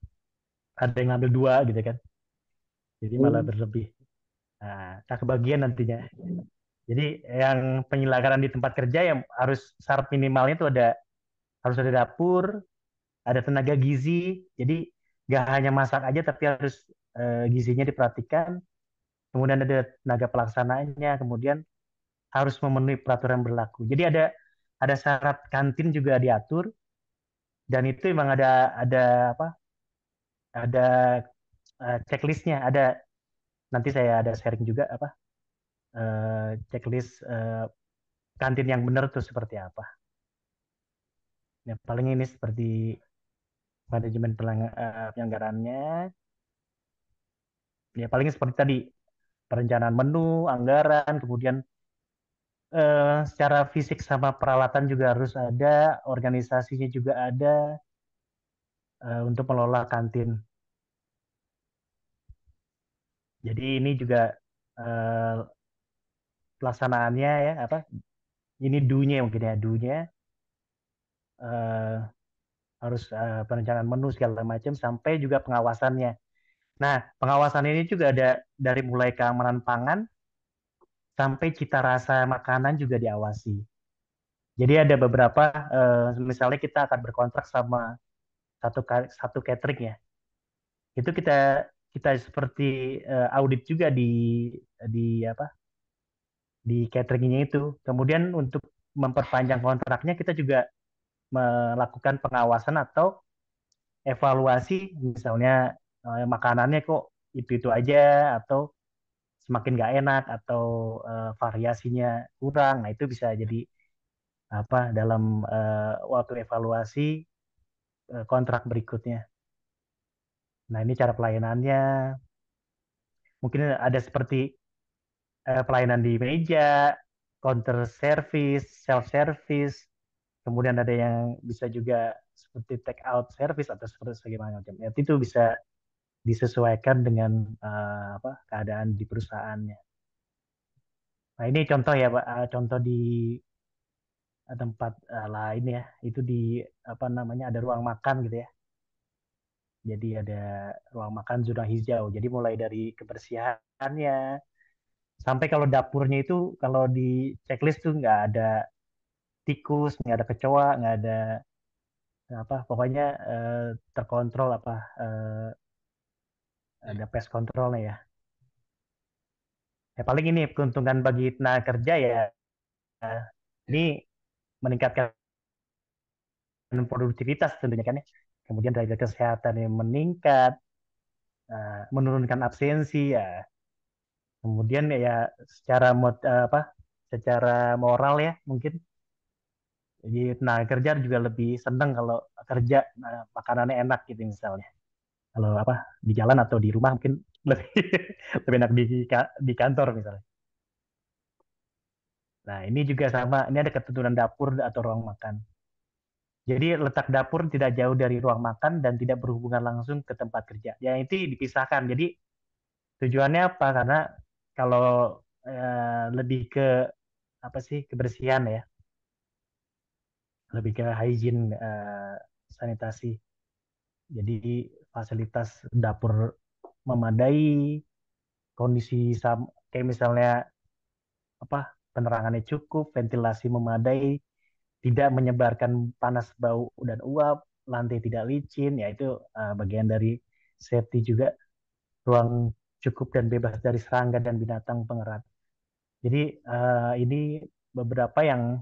ada yang ngambil dua gitu kan. Jadi malah Oh, berlebih. Nah, tak kebagian nantinya. Jadi yang penyelenggaraan di tempat kerja yang harus syarat minimalnya itu harus ada dapur, ada tenaga gizi. Jadi nggak hanya masak aja tapi harus gizinya diperhatikan. Kemudian ada tenaga pelaksanaannya, kemudian harus memenuhi peraturan berlaku. Jadi ada syarat kantin juga diatur, dan itu memang ada apa? Ada checklistnya. Nanti saya ada sharing juga apa checklist kantin yang benar tuh seperti apa. Ya, paling ini seperti manajemen penyelenggarannya. Ya paling seperti tadi, perencanaan menu, anggaran, kemudian secara fisik sama peralatan juga harus ada, organisasinya juga ada untuk mengelola kantin. Jadi ini juga eh, pelaksanaannya ya apa? Ini do-nya mungkin ya, do-nya eh, harus perencanaan menu segala macam sampai juga pengawasannya. Nah, pengawasan ini juga ada dari mulai keamanan pangan sampai cita rasa makanan juga diawasi. Jadi ada beberapa, misalnya kita akan berkontrak sama satu catering ya, itu kita kita seperti audit juga di apa di cateringnya itu. Kemudian untuk memperpanjang kontraknya kita juga melakukan pengawasan atau evaluasi, misalnya makanannya kok itu aja atau semakin nggak enak atau variasinya kurang. Nah itu bisa jadi apa dalam waktu evaluasi kontrak berikutnya. Nah ini cara pelayanannya. Mungkin ada seperti pelayanan di meja, counter service, self service, kemudian ada yang bisa juga seperti take out service atau seperti sebagaimana macam. Ya, itu bisa disesuaikan dengan keadaan di perusahaannya. Nah ini contoh ya Pak, contoh di tempat lain ya, itu di apa namanya ada ruang makan gitu ya. Jadi ada ruang makan zona hijau. Jadi mulai dari kebersihannya sampai kalau dapurnya itu kalau di checklist tuh nggak ada tikus, nggak ada kecoa, nggak ada apa, pokoknya terkontrol apa ada pest controlnya ya. Ya paling ini keuntungan bagi tenaga kerja ya, ini meningkatkan produktivitas tentunya kan ya. Kemudian derajat kesehatan yang meningkat, menurunkan absensi ya. Kemudian ya secara moral ya mungkin. Jadi tenaga kerja juga lebih senang kalau kerja makanannya enak gitu misalnya. Kalau apa di jalan atau di rumah mungkin lebih lebih enak di kantor misalnya. Nah, ini juga sama, ini ada ketentuan dapur atau ruang makan. Jadi letak dapur tidak jauh dari ruang makan dan tidak berhubungan langsung ke tempat kerja. Ya itu dipisahkan. Jadi tujuannya apa? Karena kalau lebih ke apa sih kebersihan ya, lebih ke hygiene sanitasi. Jadi fasilitas dapur memadai, kondisi kayak misalnya apa penerangannya cukup, ventilasi memadai, tidak menyebarkan panas, bau, dan uap, lantai tidak licin, ya itu bagian dari safety juga, ruang cukup dan bebas dari serangga dan binatang pengerat. Jadi ini beberapa yang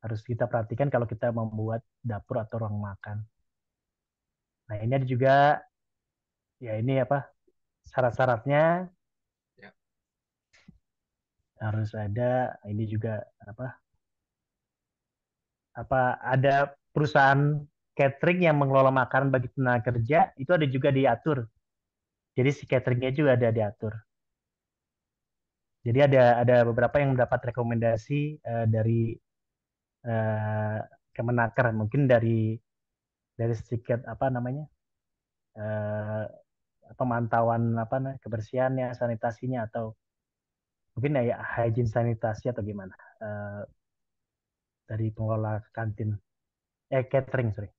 harus kita perhatikan kalau kita membuat dapur atau ruang makan. Nah ini ada juga, ya ini apa, syarat-syaratnya Ya. harus ada, ini juga apa ada perusahaan catering yang mengelola makanan bagi tenaga kerja, itu ada juga diatur. Jadi si cateringnya juga ada diatur. Jadi ada beberapa yang mendapat rekomendasi dari eh, Kemenaker, mungkin dari sedikit apa namanya pemantauan kebersihannya, sanitasinya, atau mungkin ya hygiene sanitasi atau gimana dari pengelola kantin catering, sorry.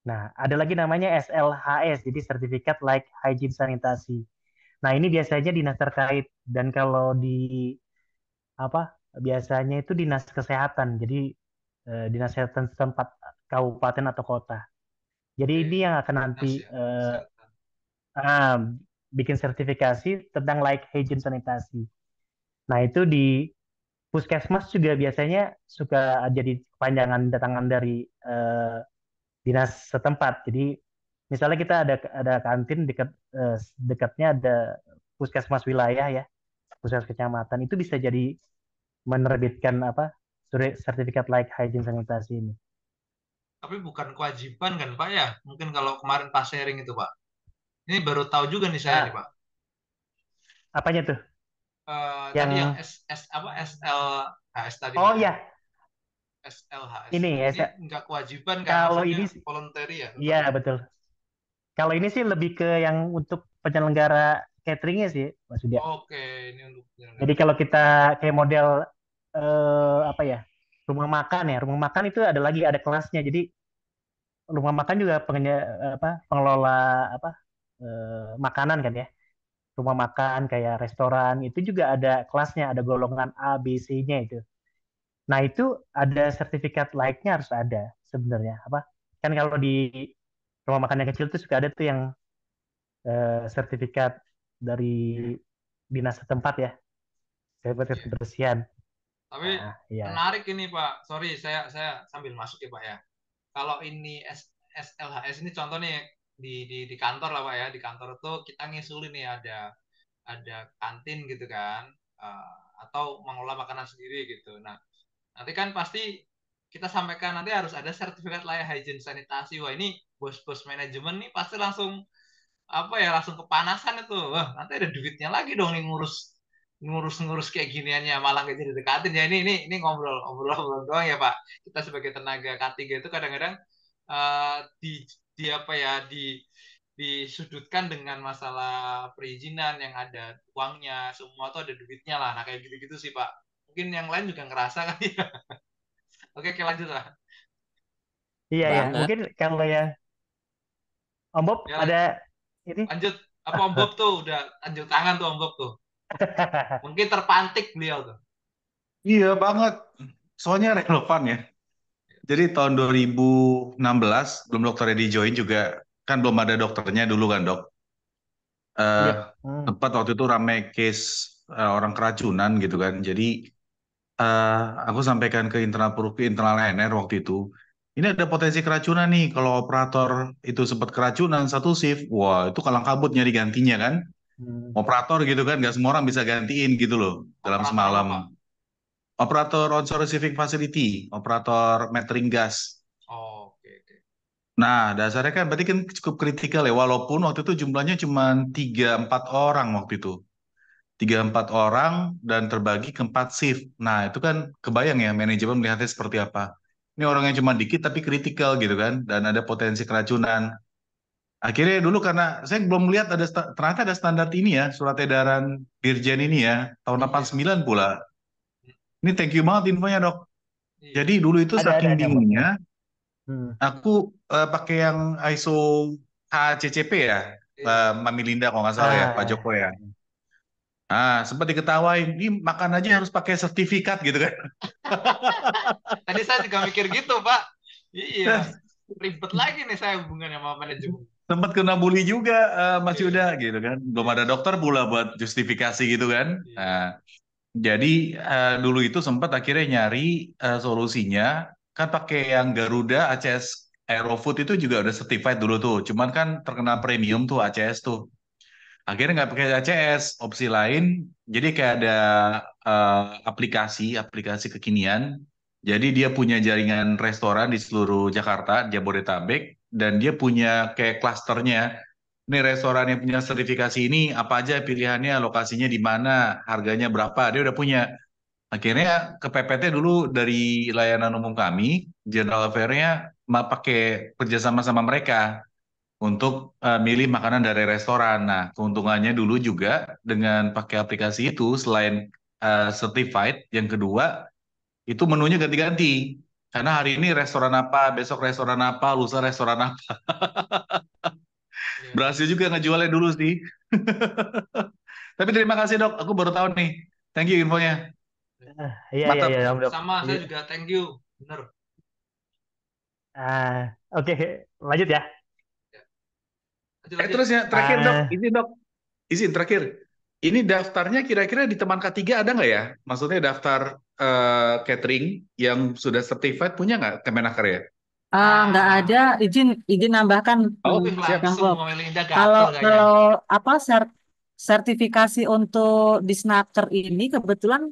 Nah, ada lagi namanya SLHS, jadi Sertifikat Like Hygiene Sanitasi. Nah, ini biasanya dinas terkait, dan kalau di biasanya itu dinas kesehatan, jadi dinas kesehatan setempat kabupaten atau kota. Jadi ini Oke. yang akan nanti Dinas ya, kesehatan. bikin sertifikasi tentang like hygiene sanitasi. Nah, itu di puskesmas juga biasanya suka jadi kepanjangan datangan dari dinas setempat. Jadi misalnya kita ada kantin dekatnya ada puskesmas wilayah ya, puskesmas kecamatan, itu bisa jadi menerbitkan sertifikat like hygiene sanitasi ini. Tapi bukan kewajiban kan Pak ya? Mungkin kalau kemarin pas sharing itu Pak. Ini baru tahu juga nih saya nih Nah, Pak. apanya tuh? Tadi yang Yang SLHS tadi oh Pak ya. ya, SLHS ini itu. ya, Ini nggak kewajiban kan? kalau Maksudnya ini voluntary ya tetap iya ya. betul. Kalau ini sih lebih ke yang untuk penyelenggara cateringnya sih, Mas Udya. Oke, ini untuk Jadi penyelenggara kalau kita catering. kayak model apa ya, rumah makan ya, rumah makan itu ada kelasnya. Jadi rumah makan juga pengelola apa makanan kan ya. Rumah makan kayak restoran itu juga ada kelasnya, ada golongan A, B, C-nya itu. Nah, itu ada sertifikat like-nya harus ada sebenarnya. Kan kalau di rumah makan yang kecil tuh suka ada tuh yang sertifikat dari dinas setempat ya, sertifikat Iya. kebersihan. Tapi Nah, iya. menarik ini Pak. Sorry, saya sambil masuk ya Pak ya. Kalau ini SLHS ini contoh nih di kantor lah Pak ya. Di kantor tuh kita ngisurin nih ada kantin gitu kan. eh, atau mengolah makanan sendiri gitu. Nah, nanti kan pasti kita sampaikan nanti harus ada sertifikat layak hygiene sanitasi. Wah, ini bos-bos manajemen nih pasti langsung apa ya langsung kepanasan itu. Wah, nanti ada duitnya lagi dong nih ngurus kayak giniannya malah nggak jadi dekatin ya ini ngobrol doang ya Pak. Kita sebagai tenaga K3 itu kadang-kadang di apa ya disudutkan dengan masalah perizinan yang ada uangnya semua tuh ada duitnya lah. Nah kayak gitu-gitu sih Pak. Mungkin yang lain juga ngerasa kali ya. Oke, lanjut lah. Iya ya, Banget. mungkin kalau ya Om Bob Ya ada ini. lanjut. Apa Om Bob tuh udah lanjut tangan tuh Om Bob tuh. Mungkin terpantik beliau tuh. Iya banget. Soalnya relevan ya. Jadi tahun 2016 belum dokternya di join juga kan belum ada dokternya dulu kan dok. Eh Iya. Hmm. Tempat waktu itu rame case orang keracunan gitu kan. Jadi eh aku sampaikan ke internal ANR waktu itu. Ini ada potensi keracunan nih. Kalau operator itu sempat keracunan satu shift, wah itu kalang kabut nyari gantinya kan. Hmm. Operator gitu kan, nggak semua orang bisa gantiin gitu loh dalam Operator apa semalam. Pak? Operator on-shore receiving facility, operator metering gas. Oh, oke. Nah, dasarnya kan berarti kan cukup kritikal ya, walaupun waktu itu jumlahnya cuma 3-4 orang waktu itu. 3-4 orang dan terbagi ke 4 shift. Nah, itu kan kebayang ya manajemen melihatnya seperti apa. Ini orang yang cuma dikit tapi kritikal gitu kan, dan ada potensi keracunan. Akhirnya dulu karena saya belum melihat ternyata ada standar ini ya, surat edaran Dirjen ini ya, tahun Iya. 89 pula. Ini thank you banget infonya dok. Iya. Jadi dulu itu saking Ada Bob. bingungnya, Hmm. aku pakai yang ISO HCCP ya, Iya. Mami Linda kalau nggak salah ya, Pak Ah, Joko ya. Sempat diketawain, ini makan aja harus pakai sertifikat gitu kan. Tadi saya juga mikir gitu, Pak. Iya, ribet lagi nih saya hubungannya sama manajemen. Sempat kena bully juga Mas Iya, Yuda gitu kan. Belum ada dokter pula buat justifikasi gitu kan. iya. Jadi dulu itu sempat akhirnya nyari solusinya kan pakai yang Garuda ACS Aerofood itu juga udah certified dulu tuh. Cuman kan terkenal premium tuh ACS tuh. Akhirnya nggak pakai ACS, opsi lain. Jadi kayak ada aplikasi kekinian. Jadi dia punya jaringan restoran di seluruh Jakarta, Jabodetabek, dan dia punya kayak klasternya. Ini restoran yang punya sertifikasi ini apa aja pilihannya, lokasinya di mana, harganya berapa, dia udah punya. Akhirnya ke PPT dulu dari layanan umum kami, General Affair-nya pakai kerjasama sama mereka untuk milih makanan dari restoran. Nah, keuntungannya dulu juga dengan pakai aplikasi itu, selain certified, yang kedua itu menunya ganti-ganti. Karena hari ini restoran apa, besok restoran apa, lusa restoran apa. Iya. Berhasil juga ngejualnya dulu sih. Tapi terima kasih dok, aku baru tahu nih. Thank you infonya. Iya, Mantap. Om Dok. Sama, saya Iya. juga thank you. Bener. Oke, lanjut ya. Lanjut, lanjut. Terus ya terakhir dok, Ah, ini dok, izin terakhir. Ini daftarnya kira-kira di teman K3 ada nggak ya? Maksudnya daftar catering yang sudah certified punya nggak Kemenaker ya? Nggak ada, Ah, izin nambahkan Oh, Bang wih, siap. Bang langsung Bob. Melinda Kalau gatel kayaknya. kalau apa sertifikasi untuk Disnaker ini kebetulan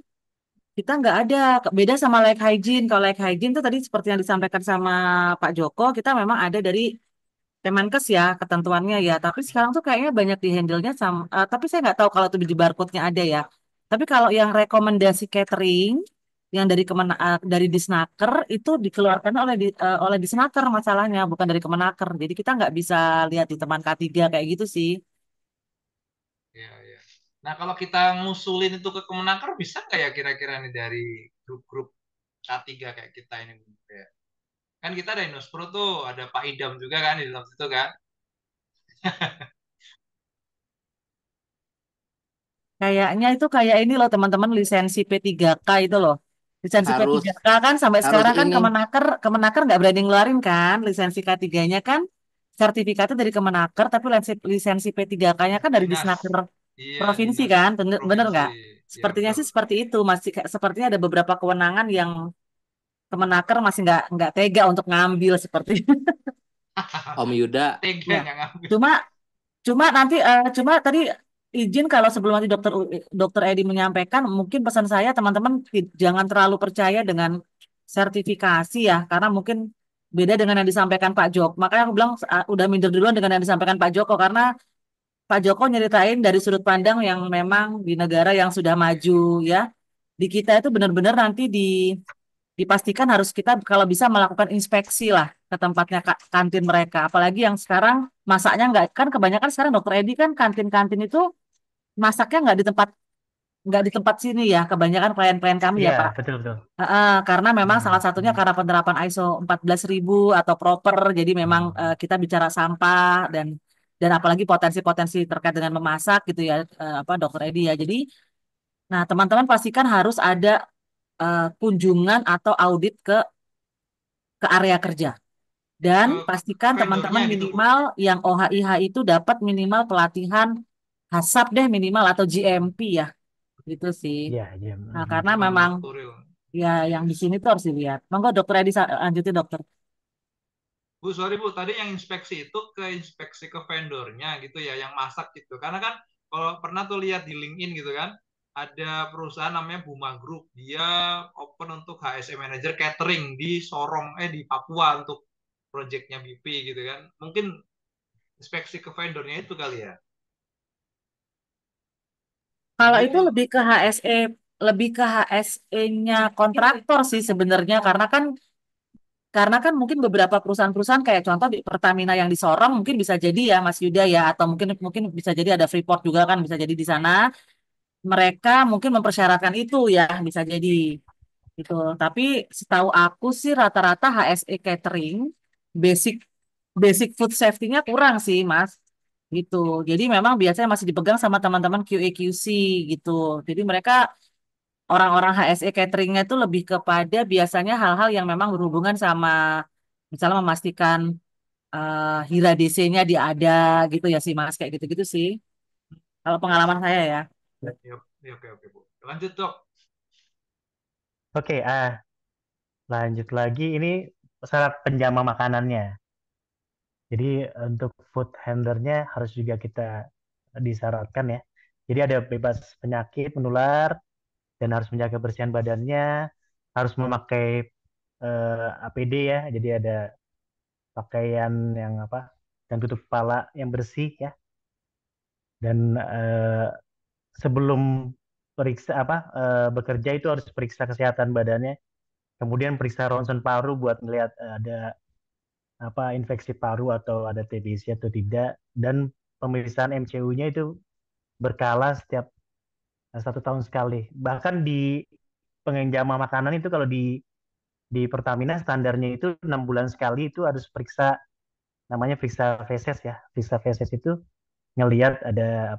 kita nggak ada, beda sama like hygiene. Kalau like hygiene itu tadi seperti yang disampaikan sama Pak Joko, kita memang ada dari Kemenkes ya ketentuannya ya. Tapi sekarang tuh kayaknya banyak di handle-nya sama. Tapi saya nggak tahu kalau itu di barcode-nya ada ya. Tapi kalau yang rekomendasi catering yang dari Disnaker itu dikeluarkan oleh Disnaker masalahnya, bukan dari Kemenaker. Jadi kita nggak bisa lihat di teman K3 kayak gitu sih. Iya, iya. Nah, kalau kita ngusulin itu ke Kemenaker, bisa nggak ya kira-kira nih dari grup-grup K3 kayak kita ini? Ya. Kan kita ada Indospro tuh, ada Pak Idam juga kan di dalam situ kan? Kayaknya itu kayak ini loh teman-teman lisensi P3K itu loh. Lisensi Harus P3K kan sampai harus sekarang kan ini Kemenaker nggak berani ngeluarin kan lisensi K3-nya kan sertifikatnya dari Kemenaker tapi lisensi P3K-nya kan dari Dinas. Disnaker Iya, provinsi dinas kan, bener provinsi. nggak? Iya, Sepertinya betul. sih seperti itu, masih sepertinya ada beberapa kewenangan yang Kemenaker masih nggak tega untuk ngambil seperti Om Yuda. Tega ya. nggak ngambil. Cuma cuma tadi izin kalau sebelum nanti dokter Edi menyampaikan, mungkin pesan saya teman-teman jangan terlalu percaya dengan sertifikasi ya, karena mungkin beda dengan yang disampaikan Pak Joko. Makanya aku bilang udah minder duluan dengan yang disampaikan Pak Joko karena Pak Joko nyeritain dari sudut pandang yang memang di negara yang sudah maju ya. Di kita itu benar-benar nanti dipastikan harus kita kalau bisa melakukan inspeksi lah ke tempatnya kantin mereka. Apalagi yang sekarang masaknya nggak kan kebanyakan sekarang dokter Edi kan kantin-kantin itu masaknya nggak di tempat sini ya. Kebanyakan klien-klien kami ya iya, Pak. betul betul. Karena memang Hmm, salah satunya hmm. karena penerapan ISO 14.000 atau proper. Jadi memang kita bicara sampah dan apalagi potensi-potensi terkait dengan memasak gitu ya apa dokter Edi ya. Jadi nah teman-teman pastikan harus ada kunjungan atau audit ke area kerja. Dan Ke pastikan vendornya teman-teman gitu, Bu. minimal yang OHIH itu dapat minimal pelatihan HACCP deh minimal atau GMP ya, gitu sih. Iya, iya. Nah, karena memang Manufakturil. ya yang di sini tuh harus dilihat. Monggo dokter Edi lanjutin dokter. Bu, sorry Bu, tadi yang inspeksi itu ke inspeksi ke vendornya gitu ya, yang masak gitu. Karena kan kalau pernah tuh lihat di LinkedIn gitu kan, ada perusahaan namanya Buma Group. Dia open untuk HSE Manager Catering di Sorong, di Papua untuk proyeknya BP gitu kan. Mungkin inspeksi ke vendornya itu kali ya. Kalau Lanjut itu Bu. lebih ke HSE-nya kontraktor sih sebenarnya karena kan mungkin beberapa perusahaan-perusahaan kayak contoh di Pertamina yang di Sorong mungkin bisa jadi ya Mas Yuda ya atau mungkin mungkin bisa jadi ada Freeport juga kan bisa jadi di sana mereka mungkin mempersyaratkan itu ya bisa jadi gitu. Tapi setahu aku sih rata-rata HSE catering basic basic food safety-nya kurang sih Mas. gitu. Jadi memang biasanya masih dipegang sama teman-teman QA QC gitu. Jadi mereka orang-orang HSE cateringnya itu lebih kepada biasanya hal-hal yang memang berhubungan sama misalnya memastikan HIRA DC-nya dia ada gitu ya sih Mas, kayak gitu-gitu sih. Kalau pengalaman saya ya. Ya, ya, oke, oke, Bu. Lanjut, Dok. Oke, lanjut lagi. Ini syarat penjama makanannya. Jadi untuk food handlernya harus juga kita disyaratkan ya. Jadi ada bebas penyakit menular dan harus menjaga kebersihan badannya, harus memakai APD ya. Jadi ada pakaian yang apa dan tutup kepala yang bersih ya. Dan sebelum periksa bekerja itu harus periksa kesehatan badannya. Kemudian periksa ronsen paru buat melihat ada infeksi paru atau ada TBC atau tidak. Dan pemeriksaan MCU-nya itu berkala setiap 1 tahun sekali. Bahkan di pengenjama makanan itu kalau di Pertamina standarnya itu 6 bulan sekali itu harus periksa namanya periksa feses ya. Periksa feses itu ngelihat ada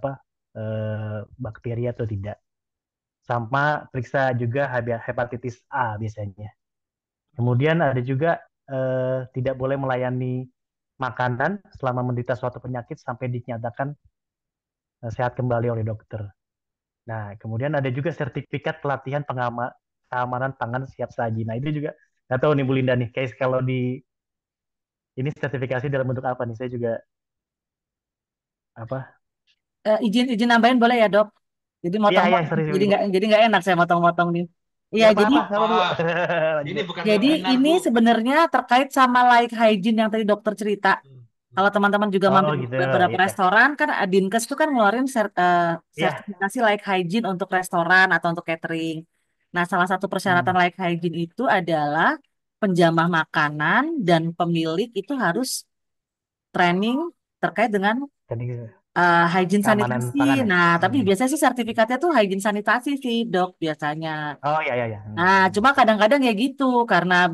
bakteri atau tidak. Sama periksa juga hepatitis A biasanya. Kemudian ada juga tidak boleh melayani makanan selama menderita suatu penyakit sampai dinyatakan sehat kembali oleh dokter. Nah, kemudian ada juga sertifikat pelatihan keamanan pangan siap saji. Nah, itu juga nggak tahu nih Bu Linda nih, kayak kalau di ini sertifikasi dalam bentuk apa nih? Saya juga apa? Izin izin nambahin boleh ya dok? Jadi Iya, iya, motong-motong, sorry, sorry Bu. jadi nggak enak saya motong-motong nih. Iya, Nggak jadi apa-apa, nggak apa-apa Bu. Wah, Lanjut ini Bu. bukan jadi webinar, ini Bu. sebenarnya terkait sama like hygiene yang tadi dokter cerita. Hmm, hmm. Kalau teman-teman juga Oh mampir di gitu, beberapa iya. restoran, kan Dinkes itu kan ngeluarin Iya, sertifikasi like hygiene untuk restoran atau untuk catering. Nah, salah satu persyaratan hmm. like hygiene itu adalah penjamah makanan dan pemilik itu harus training terkait dengan Tadi hygiene keamanan sanitasi. pangan ya. Nah, tapi Hmm. biasanya sih sertifikatnya tuh hygiene sanitasi sih, dok, biasanya. Oh iya, iya, iya. Nah, cuma kadang-kadang ya gitu, karena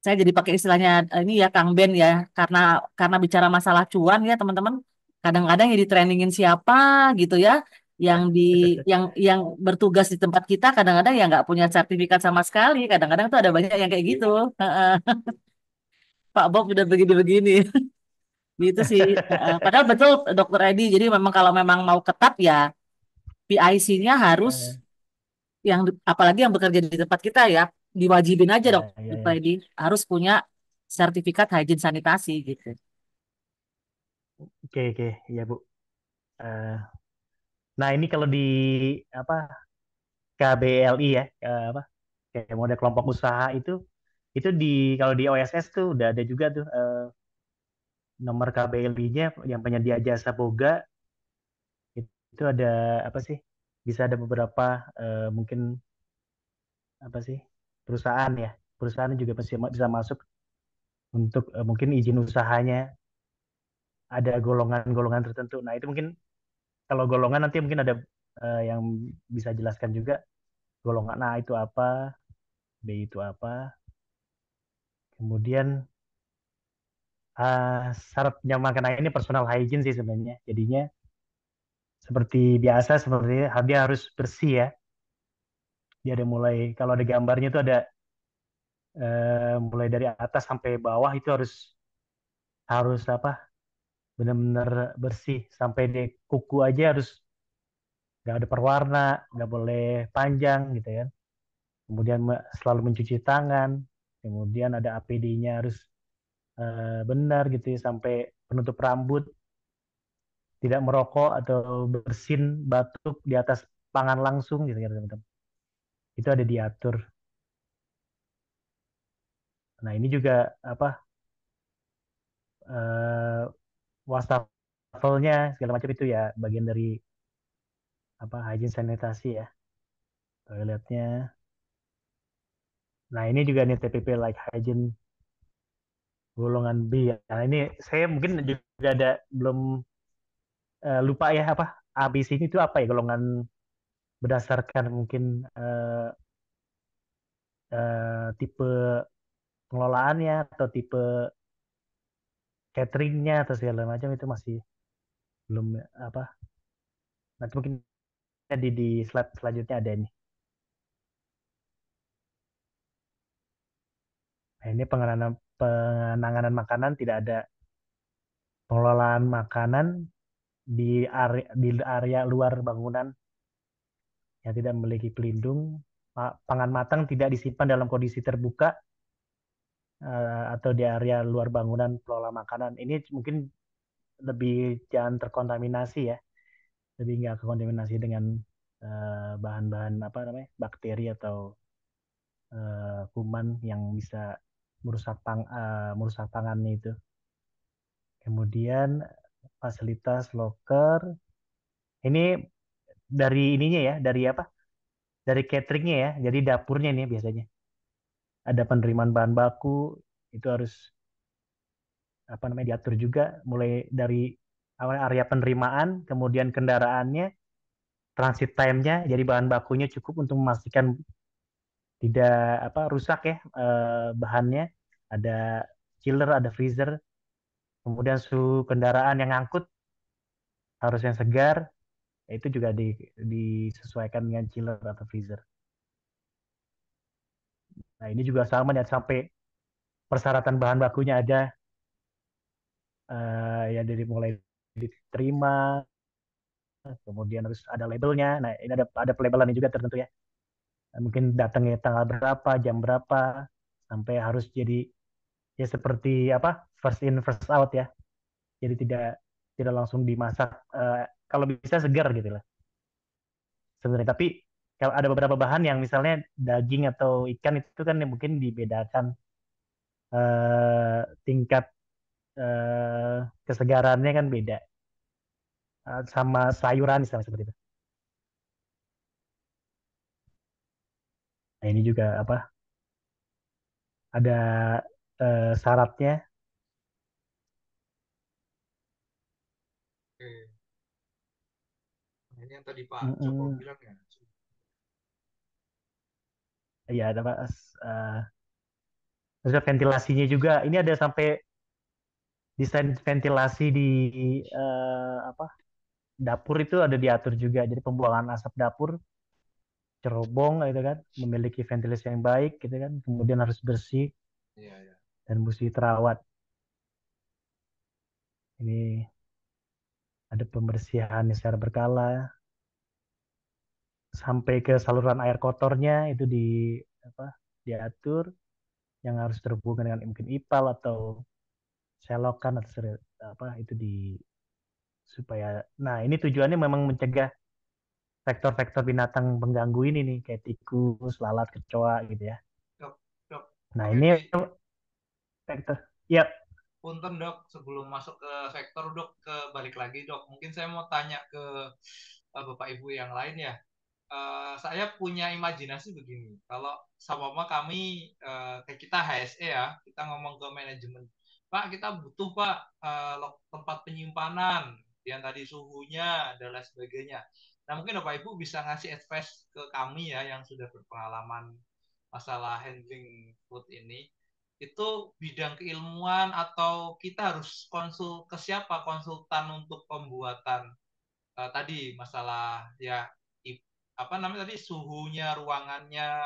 saya jadi pakai istilahnya ini ya Kang Ben ya, karena bicara masalah cuan ya teman-teman. Kadang-kadang ya di trainingin siapa gitu ya, yang di yang bertugas di tempat kita kadang-kadang ya nggak punya sertifikat sama sekali. Kadang-kadang tuh ada banyak yang kayak gitu. Heeh. Pak Bob udah begini-begini. Gitu sih. Heeh. Padahal betul Dokter Edi. Jadi memang kalau memang mau ketat ya PIC-nya harus Eh, apalagi yang bekerja di tempat kita ya diwajibin aja dok ya, ya, Dokter ya. Edi harus punya sertifikat hygiene sanitasi gitu. Oke, oke, iya Bu. Eh, nah ini kalau di apa KBLI ya, kayak model kelompok usaha itu kalau di OSS tuh udah ada juga tuh nomor KBLI-nya yang penyedia jasa boga itu ada apa sih? Bisa ada beberapa mungkin apa sih perusahaan ya, perusahaan juga bisa masuk untuk mungkin izin usahanya ada golongan-golongan tertentu. Nah itu mungkin kalau golongan nanti mungkin ada yang bisa jelaskan juga golongan A itu apa, B itu apa. Kemudian syarat penyamaan ini personal hygiene sih sebenarnya. Jadinya seperti biasa seperti dia harus bersih ya. Dia ada mulai kalau ada gambarnya itu ada mulai dari atas sampai bawah itu harus harus benar-benar bersih sampai di kuku aja harus nggak ada perwarna, nggak boleh panjang gitu ya. Kemudian selalu mencuci tangan. Kemudian ada APD-nya harus benar gitu ya sampai penutup rambut, tidak merokok atau bersin batuk di atas pangan langsung gitu ya teman-teman. Itu ada diatur. Nah ini juga apa eh, wastafelnya segala macam itu ya bagian dari hygiene sanitasi ya toiletnya. Nah ini juga nih TPP like hygiene golongan B ya. Nah ini saya mungkin juga ada belum lupa ya ABC ini itu apa ya golongan berdasarkan mungkin tipe pengelolaannya atau tipe cateringnya atau segala macam itu masih belum apa. Nanti mungkin di slide selanjutnya ada ini. Nah, ini penanganan makanan, tidak ada pengelolaan makanan di area luar bangunan yang tidak memiliki pelindung. Pangan matang tidak disimpan dalam kondisi terbuka atau di area luar bangunan pengelola makanan. Ini mungkin lebih jangan terkontaminasi ya, lebih nggak terkontaminasi dengan bahan-bahan apa namanya bakteri atau kuman yang bisa merusak pangannya itu. Kemudian fasilitas loker ini dari ininya ya, dari apa? Dari cateringnya ya, jadi dapurnya nih biasanya. Ada penerimaan bahan baku itu harus apa namanya diatur juga, mulai dari area penerimaan, kemudian kendaraannya, transit time-nya, jadi bahan bakunya cukup untuk memastikan tidak apa rusak ya bahannya. Ada chiller, ada freezer, kemudian suhu kendaraan yang ngangkut harus yang segar, itu juga disesuaikan dengan chiller atau freezer. Nah ini juga sama dan sampai persyaratan bahan bakunya ada ya dari mulai diterima, kemudian harus ada labelnya. Nah ini ada pelabelannya juga tertentu ya. Mungkin datangnya tanggal berapa, jam berapa, sampai harus jadi ya seperti apa first in first out ya. Jadi tidak tidak langsung dimasak. Kalau bisa segar gitu lah sebenarnya. Tapi kalau ada beberapa bahan yang misalnya daging atau ikan itu kan yang mungkin dibedakan tingkat kesegarannya kan beda. Sama sayuran misalnya seperti itu. Nah ini juga apa ada syaratnya. Oke. Nah, ini yang tadi Pak Joko Mm-mm. bilang ya. Ya ada Pak. Terus ventilasinya juga. Ini ada sampai desain ventilasi di apa dapur itu ada diatur juga. Jadi pembuangan asap dapur cerobong gitu kan, memiliki ventilasi yang baik gitu kan, kemudian harus bersih Iya, iya. dan mesti terawat. Ini ada pembersihan secara berkala sampai ke saluran air kotornya itu apa diatur yang harus terhubung dengan mungkin ipal atau selokan atau apa itu supaya nah ini tujuannya memang mencegah vektor-vektor binatang pengganggu ini nih kayak tikus, lalat, kecoa gitu ya. Dok, dok, Nah Dok ini Edi, vektor ya. punten dok, sebelum masuk ke sektor dok, ke balik lagi dok. Mungkin saya mau tanya ke Bapak Ibu yang lain ya. Saya punya imajinasi begini, kalau sama kami kayak kita HSE ya, kita ngomong ke manajemen, Pak kita butuh Pak tempat penyimpanan, yang tadi suhunya dan lain sebagainya. Nah mungkin Bapak Ibu bisa ngasih advice ke kami ya yang sudah berpengalaman masalah handling food ini, itu bidang keilmuan atau kita harus konsul ke siapa konsultan untuk pembuatan tadi masalah ya apa namanya tadi suhunya, ruangannya,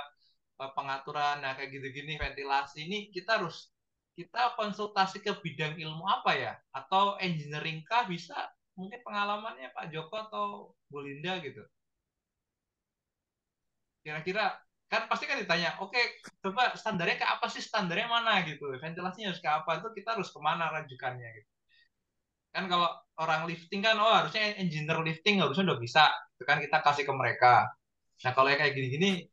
pengaturan, nah kayak gitu-gini, ventilasi ini kita konsultasi ke bidang ilmu apa ya? Atau engineering kah bisa? Mungkin pengalamannya Pak Joko atau Bu Linda gitu. Kira-kira kan pasti kan ditanya, oke coba standarnya ke apa sih, standarnya mana gitu, ventilasinya harus ke apa, itu kita harus kemana rujukannya gitu. Kan kalau orang lifting kan, oh harusnya engineer lifting harusnya udah bisa, itu kan kita kasih ke mereka. Nah kalau yang kayak gini-gini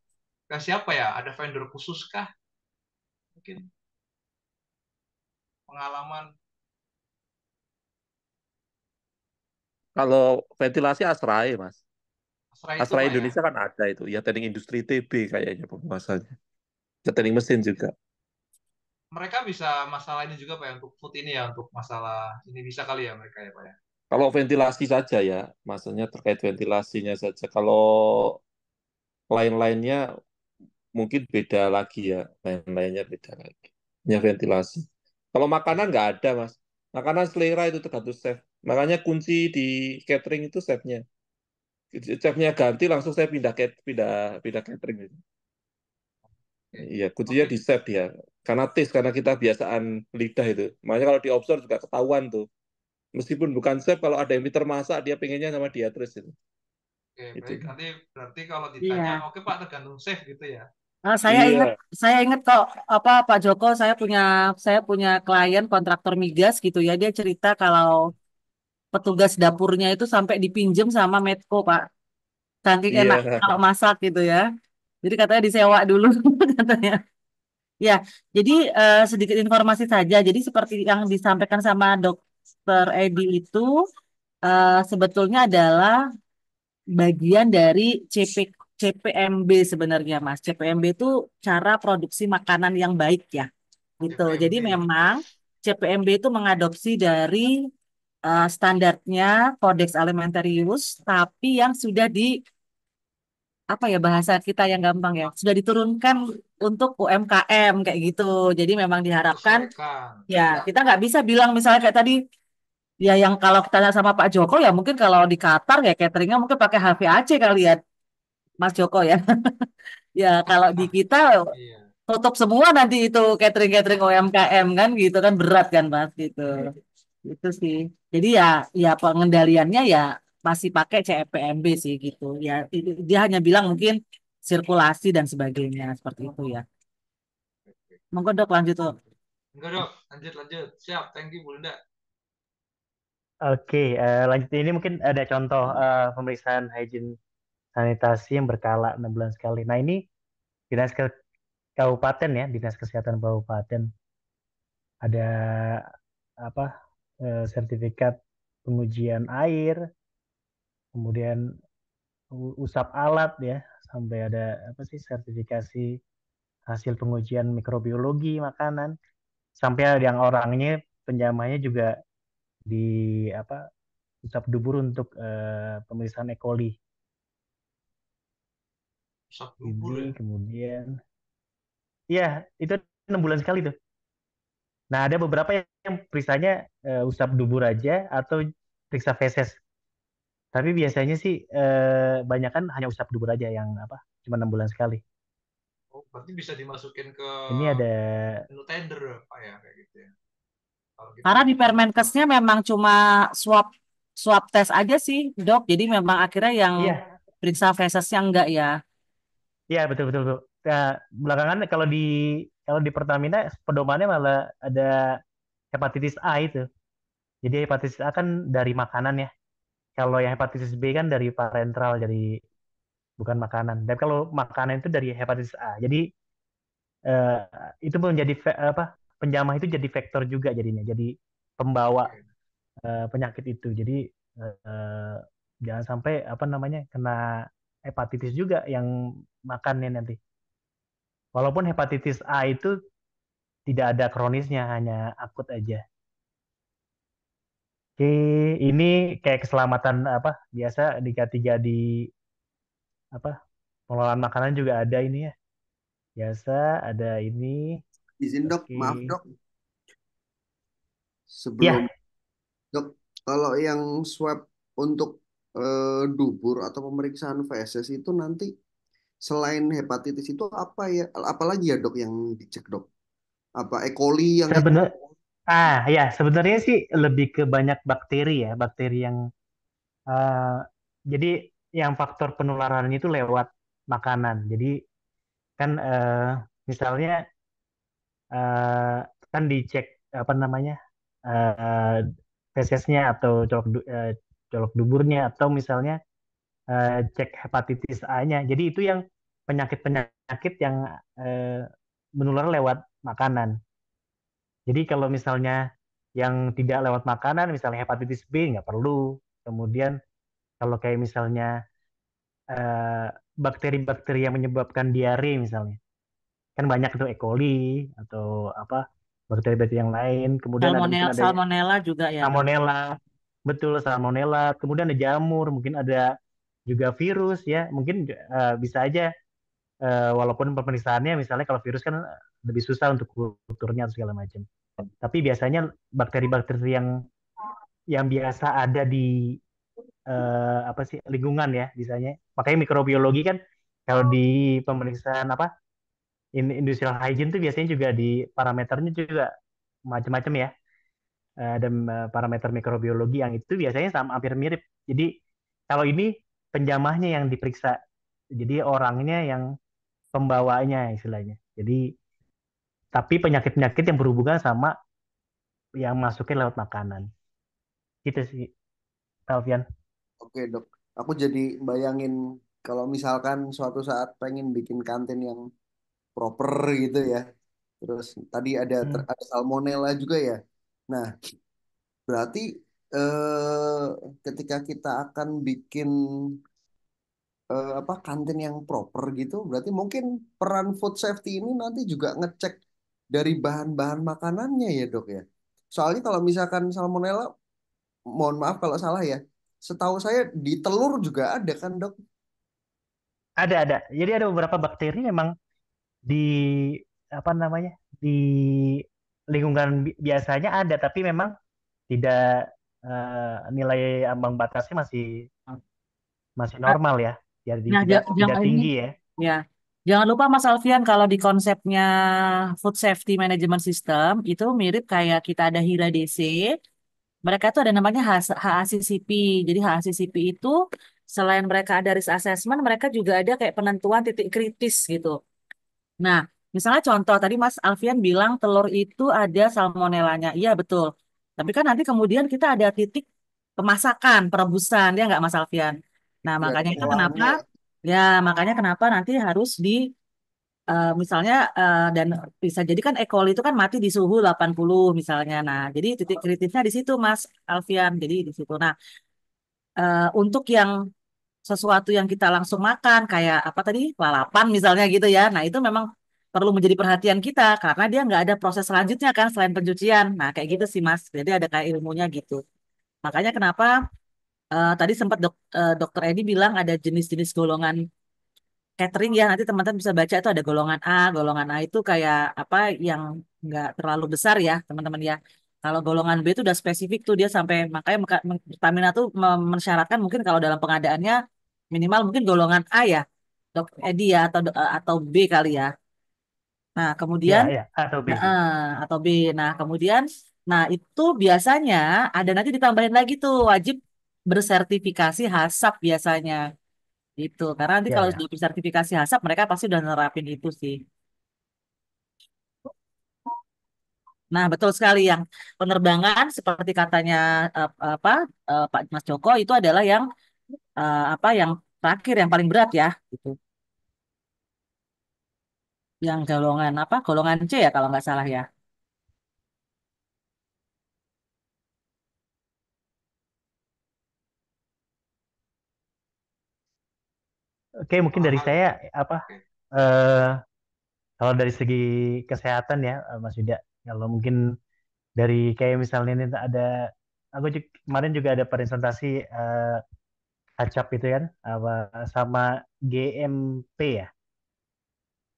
ke siapa ya? Ada vendor khusus kah? Mungkin pengalaman. Kalau ventilasi Asrae, Mas. Setelah itu Astra Pak ya, Indonesia kan ada itu, ya teknik industri TB kayaknya penguasanya. Ya, teknik mesin juga. mereka bisa masalah ini juga Pak ya, untuk food ini ya, untuk masalah ini bisa kali ya mereka ya Pak ya. Kalau ventilasi saja ya, maksudnya terkait ventilasinya saja. Kalau lain-lainnya mungkin beda lagi ya, lain-lainnya beda lagi. Hanya ventilasi. Kalau makanan nggak ada, Mas. Makanan selera itu tergantung chef. Makanya kunci di catering itu chefnya. Chefnya ganti langsung saya pindah pindah catering gitu. Oke. Iya, kuncinya Oke. di chef dia. Karena taste, karena kita biasaan lidah itu. Makanya kalau di observe juga ketahuan tuh. Meskipun bukan chef, kalau ada yang pinter masak, dia pengennya sama dia terus itu. Oke, Itu. baik. Nanti berarti kalau ditanya, Iya. oke Pak, tergantung chef gitu ya. Iya, Saya ingat kok apa Pak Joko, saya punya klien kontraktor migas gitu ya. Dia cerita kalau petugas dapurnya itu sampai dipinjem sama Medco, Pak. Saking enak iya, kalau masak gitu ya. Jadi katanya disewa dulu katanya. Ya, jadi sedikit informasi saja. Jadi seperti yang disampaikan sama Dokter Edi itu sebetulnya adalah bagian dari CPMB sebenarnya, Mas. CPMB itu cara produksi makanan yang baik ya, gitu. Jadi CPMB. memang CPMB itu mengadopsi dari standarnya Codex Alimentarius, tapi yang sudah di apa ya bahasa kita yang gampang ya, sudah diturunkan untuk UMKM kayak gitu. Jadi memang diharapkan Sesuaikan. ya kita nggak bisa bilang misalnya kayak tadi ya yang kalau kita tanya sama Pak Joko ya mungkin kalau di Qatar ya cateringnya mungkin pakai HVAC kali ya Mas Joko ya. Ya kalau di kita Iya. tutup semua nanti itu catering-catering UMKM kan gitu kan berat kan Mas gitu. Itu sih. Jadi ya pengendaliannya ya masih pakai CPMB sih gitu. Ya dia hanya bilang mungkin sirkulasi dan sebagainya seperti itu ya. Monggo Dok lanjut Dok. Enggak dok, lanjut. Siap, thank you Bu Linda. Oke, lanjut ini mungkin ada contoh pemeriksaan hygiene sanitasi yang berkala 6 bulan sekali. Nah ini dinas kabupaten ya, dinas kesehatan kabupaten ada apa sertifikat pengujian air, kemudian usap alat ya, sampai ada apa sih sertifikasi hasil pengujian mikrobiologi makanan, sampai ada yang orangnya penjamahnya juga di apa usap dubur untuk pemeriksaan E. coli. Usap dubur Ini ya. kemudian, ya itu 6 bulan sekali tuh. Nah ada beberapa yang periksanya usap dubur aja atau periksa feses. Tapi biasanya sih banyak kan hanya usap dubur aja yang apa cuma 6 bulan sekali. Oh, berarti bisa dimasukin ke Ini ada menu tender Pak ya, kayak gitu ya. Kalau kita Karena di butuh dokter. Permenkesnya memang cuma swab swab tes aja sih, Dok. Jadi memang akhirnya yang iya periksa fesesnya enggak ya. iya betul betul betul. Nah, belakangan kalau di Pertamina pedomannya malah ada hepatitis A itu. Jadi hepatitis A kan dari makanan ya. Kalau yang hepatitis B kan dari parenteral, dari bukan makanan. Dan kalau makanan itu dari hepatitis A. Jadi eh, itu menjadi apa penjamah itu jadi vektor juga jadinya. Jadi pembawa Oke. penyakit itu. Jadi eh, jangan sampai apa namanya kena hepatitis juga yang makannya nanti. Walaupun hepatitis A itu tidak ada kronisnya, hanya akut aja. Oke, ini kayak keselamatan apa biasa di K3 di apa pengelolaan makanan juga ada ini ya. Biasa ada ini. Izin dok, Oke. maaf dok, sebelum Ya, dok, kalau yang swab untuk dubur atau pemeriksaan feses itu nanti selain hepatitis itu apa ya, apalagi ya dok yang dicek dok? Apa E. coli yang kayak gitu? sebenarnya ya sebenarnya sih lebih ke banyak bakteri ya, bakteri yang eh, jadi yang faktor penularannya itu lewat makanan. Jadi kan misalnya eh, kan dicek apa namanya eh fesesnya atau colok duburnya atau misalnya cek hepatitis A-nya. Jadi itu yang penyakit-penyakit yang eh, menular lewat makanan. Jadi kalau misalnya yang tidak lewat makanan, misalnya hepatitis B nggak perlu. Kemudian kalau kayak misalnya eh, bakteri-bakteri yang menyebabkan diare misalnya, kan banyak itu E. coli atau apa bakteri-bakteri yang lain. Kemudian ada mungkin ada Salmonella juga ya, Dok. salmonella, betul salmonella. Kemudian ada jamur, mungkin ada juga virus ya. Mungkin bisa aja walaupun pemeriksaannya misalnya kalau virus kan lebih susah untuk kulturnya atau segala macam. Tapi biasanya bakteri-bakteri yang yang biasa ada di apa sih lingkungan ya misalnya. Makanya mikrobiologi kan kalau di pemeriksaan apa industrial hygiene tuh biasanya juga di parameternya juga macam-macam ya. Ada parameter mikrobiologi yang itu biasanya sama hampir mirip. Jadi kalau ini penjamahnya yang diperiksa. Jadi orangnya yang pembawanya istilahnya. Jadi tapi penyakit-penyakit yang berhubungan sama yang masuknya lewat makanan. Gitu sih, Alfian. Oke dok, aku jadi bayangin kalau misalkan suatu saat pengen bikin kantin yang proper gitu ya. Terus tadi ada salmonella juga ya. Nah, berarti ketika kita akan bikin apa kantin yang proper gitu, berarti mungkin peran food safety ini nanti juga ngecek dari bahan-bahan makanannya ya dok ya. Soalnya kalau misalkan salmonella, mohon maaf kalau salah ya, setahu saya di telur juga ada kan dok? Ada. Jadi ada beberapa bakteri memang di apa namanya di lingkungan biasanya ada, tapi memang tidak nilai ambang batasnya masih masih normal ya. Jadi Nah, tidak tidak jangan ini tinggi ya. ya. Jangan lupa Mas Alfian kalau di konsepnya Food Safety Management System itu mirip kayak kita ada HIRA DC, mereka tuh ada namanya HACCP. Jadi HACCP itu selain mereka ada risk assessment, mereka juga ada kayak penentuan titik kritis gitu. Nah, misalnya contoh tadi Mas Alfian bilang telur itu ada salmonellanya. Iya betul. Tapi kan nanti kemudian kita ada titik pemasakan, perebusan, ya nggak Mas Alfian? Nah, Ya makanya itu kenapa? pengolahannya ya. Ya, makanya kenapa nanti harus di misalnya dan bisa jadi kan E. coli itu kan mati di suhu 80 misalnya. Nah, jadi titik kritisnya di situ Mas Alfian. Jadi di situ. Nah, untuk yang sesuatu yang kita langsung makan kayak apa tadi lalapan misalnya gitu ya. Nah itu memang perlu menjadi perhatian kita karena dia nggak ada proses selanjutnya kan selain pencucian. Nah kayak gitu sih Mas. Jadi ada kayak ilmunya gitu. Makanya kenapa tadi sempat Dokter Edi bilang ada jenis-jenis golongan catering ya. Nanti teman-teman bisa baca itu ada golongan A. Golongan A itu kayak apa yang nggak terlalu besar ya teman-teman ya. Kalau golongan B itu udah spesifik tuh dia sampai makanya Pertamina tuh mensyaratkan mungkin kalau dalam pengadaannya minimal mungkin golongan A ya, Dok Edi ya atau B kali ya. Nah, kemudian Ya, atau B sih. nah, atau B. Nah, kemudian nah itu biasanya ada nanti ditambahin lagi tuh wajib bersertifikasi HACCP biasanya. Itu. Karena nanti Ya, kalau ya. sudah bersertifikasi HACCP mereka pasti udah nerapin itu sih. Nah, betul sekali yang penerbangan seperti katanya apa Pak Mas Joko itu adalah yang apa yang terakhir yang paling berat ya gitu. Yang golongan apa? Golongan C ya kalau nggak salah ya. Oke, mungkin dari Mahal. saya apa Oke. eh kalau dari segi kesehatan ya, Mas Yuda, kalau mungkin dari kayak misalnya ini ada, aku kemarin juga ada presentasi acap itu kan, apa sama GMP ya,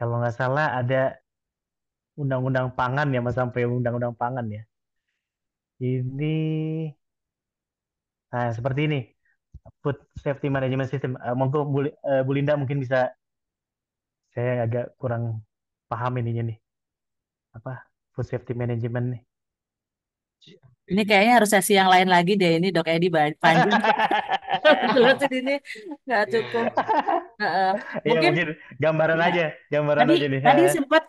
kalau nggak salah ada undang-undang pangan ya, Mas sampai undang-undang pangan ya. Ini, nah seperti ini, Food Safety Management System. Monggo Bu Linda mungkin bisa, saya agak kurang paham ininya nih, apa Food Safety Management nih. Ini kayaknya harus sesi yang lain lagi deh ini Dok Edi panjang. Jelasin ini nggak Iya, cukup. iya. Heeh. Ya Mungkin mungkin gambaran ya. aja, gambaran Tadi aja nih. tadi sempat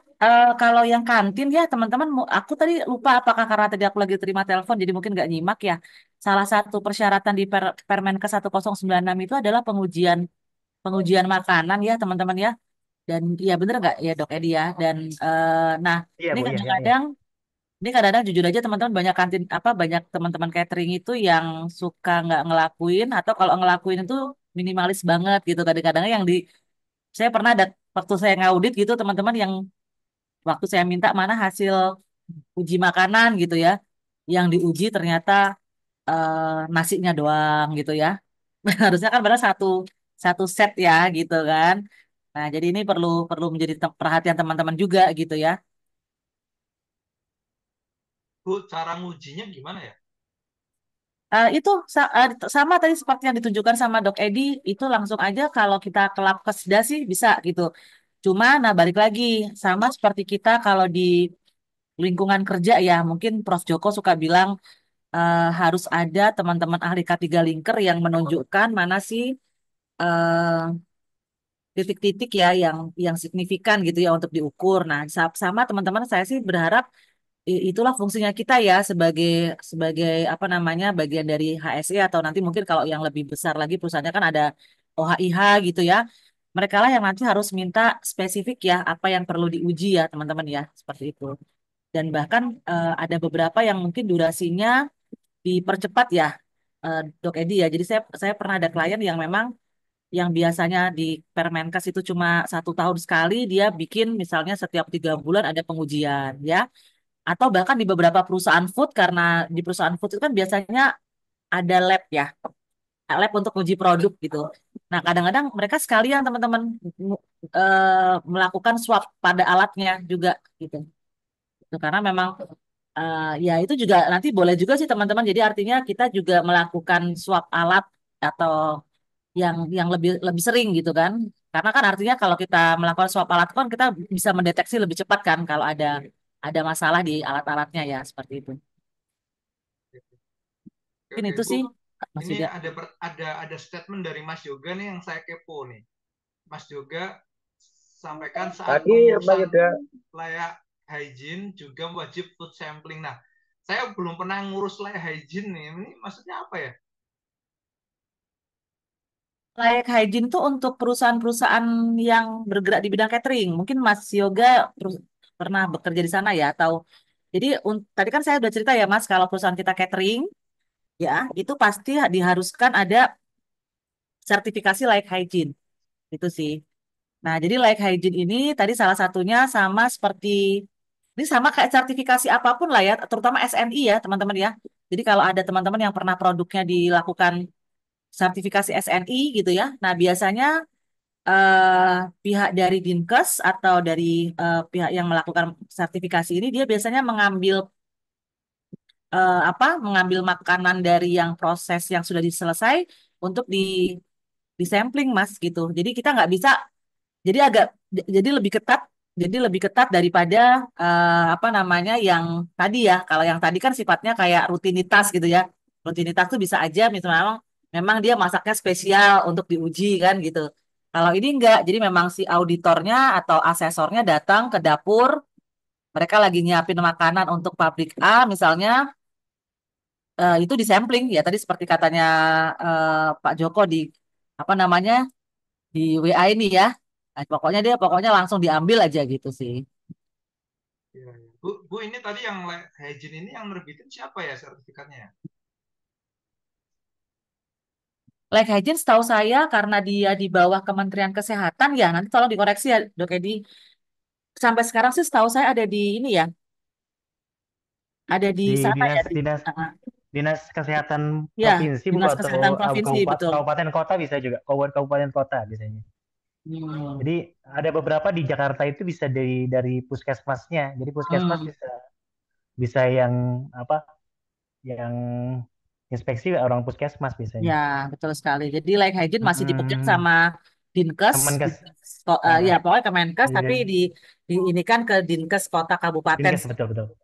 kalau yang kantin ya teman-teman, aku tadi lupa apakah karena tadi aku lagi terima telepon jadi mungkin nggak nyimak ya. Salah satu persyaratan di Permenkes 1096 itu adalah pengujian pengujian makanan ya teman-teman ya. Dan ya bener nggak ya Dok Edi ya. Dan nah Iya ini Bu, iya, iya, iya. kadang-kadang jujur aja teman-teman banyak kantin apa banyak teman-teman catering itu yang suka nggak ngelakuin atau kalau ngelakuin itu minimalis banget gitu. Kadang-kadang yang di saya pernah ada waktu saya ngaudit gitu teman-teman yang waktu saya minta mana hasil uji makanan gitu ya, yang diuji ternyata nasinya doang gitu ya. Harusnya kan benar satu satu set ya gitu kan. Nah, jadi ini perlu perlu menjadi perhatian teman-teman juga gitu ya. Bu, cara ngujinya gimana ya? Itu sama tadi seperti yang ditunjukkan sama Dok Edi, itu langsung aja kalau kita ke Labkesda sih bisa gitu. Cuma, nah balik lagi, sama seperti kita kalau di lingkungan kerja ya, mungkin Prof. Joko suka bilang harus ada teman-teman ahli K3 Linker yang menunjukkan mana sih eh, titik-titik ya yang signifikan gitu ya untuk diukur. Nah, sama teman-teman saya sih berharap itulah fungsinya kita ya sebagai sebagai apa namanya bagian dari HSE atau nanti mungkin kalau yang lebih besar lagi perusahaannya kan ada OHIH gitu ya. Mereka lah yang nanti harus minta spesifik ya apa yang perlu diuji ya teman-teman ya seperti itu. Dan bahkan ada beberapa yang mungkin durasinya dipercepat ya, Dok Edi ya. Jadi saya pernah ada klien yang memang yang biasanya di Permenkes itu cuma 1 tahun sekali, dia bikin misalnya setiap 3 bulan ada pengujian ya. Atau bahkan di beberapa perusahaan food, karena di perusahaan food itu kan biasanya ada lab ya, lab untuk uji produk gitu. Nah, kadang-kadang mereka sekalian teman-teman melakukan swab pada alatnya juga gitu. Itu karena memang ya itu juga nanti boleh juga sih teman-teman. Jadi artinya kita juga melakukan swab alat atau yang lebih lebih sering gitu kan. Karena kan artinya kalau kita melakukan swab alat kan kita bisa mendeteksi lebih cepat kan kalau ada masalah di alat-alatnya ya seperti itu. Oke, Mungkin oke. itu sih Mas Ini Yuda. ada statement dari Mas Yoga nih yang saya kepo nih. Mas Yoga sampaikan saat Tadi Mbak pengurusan Yuda, layak hygiene juga wajib food sampling. Nah, saya belum pernah ngurus layak hygiene nih. Ini maksudnya apa ya? Layak hygiene tuh untuk perusahaan-perusahaan yang bergerak di bidang catering. Mungkin Mas Yoga pernah bekerja di sana ya atau jadi tadi kan saya udah cerita ya Mas kalau perusahaan kita catering ya itu pasti diharuskan ada sertifikasi layak hygiene itu sih. Nah, jadi layak hygiene ini tadi salah satunya sama seperti ini sama kayak sertifikasi apapun lah ya, terutama SNI ya teman-teman ya. Jadi kalau ada teman-teman yang pernah produknya dilakukan sertifikasi SNI gitu ya. Nah, biasanya pihak dari Dinkes atau dari pihak yang melakukan sertifikasi ini dia biasanya mengambil mengambil makanan dari yang proses yang sudah diselesai untuk di sampling Mas gitu. Jadi kita nggak bisa jadi agak jadi lebih ketat daripada apa namanya yang tadi ya. Kalau yang tadi kan sifatnya kayak rutinitas gitu ya. Rutinitas tuh bisa aja misalnya memang dia masaknya spesial untuk diuji kan gitu. Kalau ini enggak, jadi memang si auditornya atau asesornya datang ke dapur, mereka lagi nyiapin makanan untuk pabrik A misalnya, itu di sampling ya tadi seperti katanya Pak Joko di apa namanya di WA ini ya. Nah, pokoknya langsung diambil aja gitu sih. Iya, iya. Bu, ini tadi yang layak hygiene ini yang nerbitin siapa ya sertifikatnya ya? Like hygiene setahu saya karena dia di bawah Kementerian Kesehatan ya, nanti tolong dikoreksi ya Dok Edi. Sampai sekarang sih setahu saya ada di ini ya, ada di Di sana ya. dinas dinas Uh, dinas kesehatan ya, provinsi Bu Dinas atau Kesehatan Provinsi kabupaten betul. kabupaten kota bisa juga kabupaten kota biasanya. Hmm. Jadi ada beberapa di Jakarta itu bisa dari puskesmasnya. Jadi puskesmas Hmm. bisa yang apa yang inspeksi orang puskesmas biasanya. Ya, betul sekali. Jadi like hygiene masih dipegang Hmm, sama Dinkes, Kemenkes. ya pokoknya Kemenkes, Jadi tapi ini kan ke Dinkes kota kabupaten. Dinkes betul.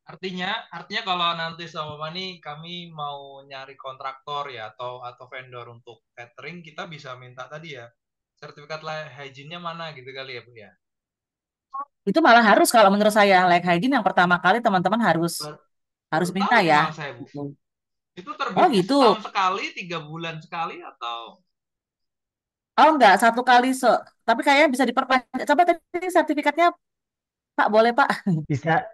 Artinya kalau nanti sama nih kami mau nyari kontraktor ya atau vendor untuk catering, kita bisa minta tadi ya sertifikat layak hygiene-nya mana gitu kali ya Bu ya. Itu malah harus kalau menurut saya like hygiene yang pertama kali teman-teman harus Baru minta tahu ya. malah saya Bu. Gitu. Itu Oh terbitnya gitu. setahun sekali, 3 bulan sekali atau Oh enggak, satu kali tapi kayaknya bisa diperpanjang. Coba tadi sertifikatnya Pak, boleh Pak? Bisa.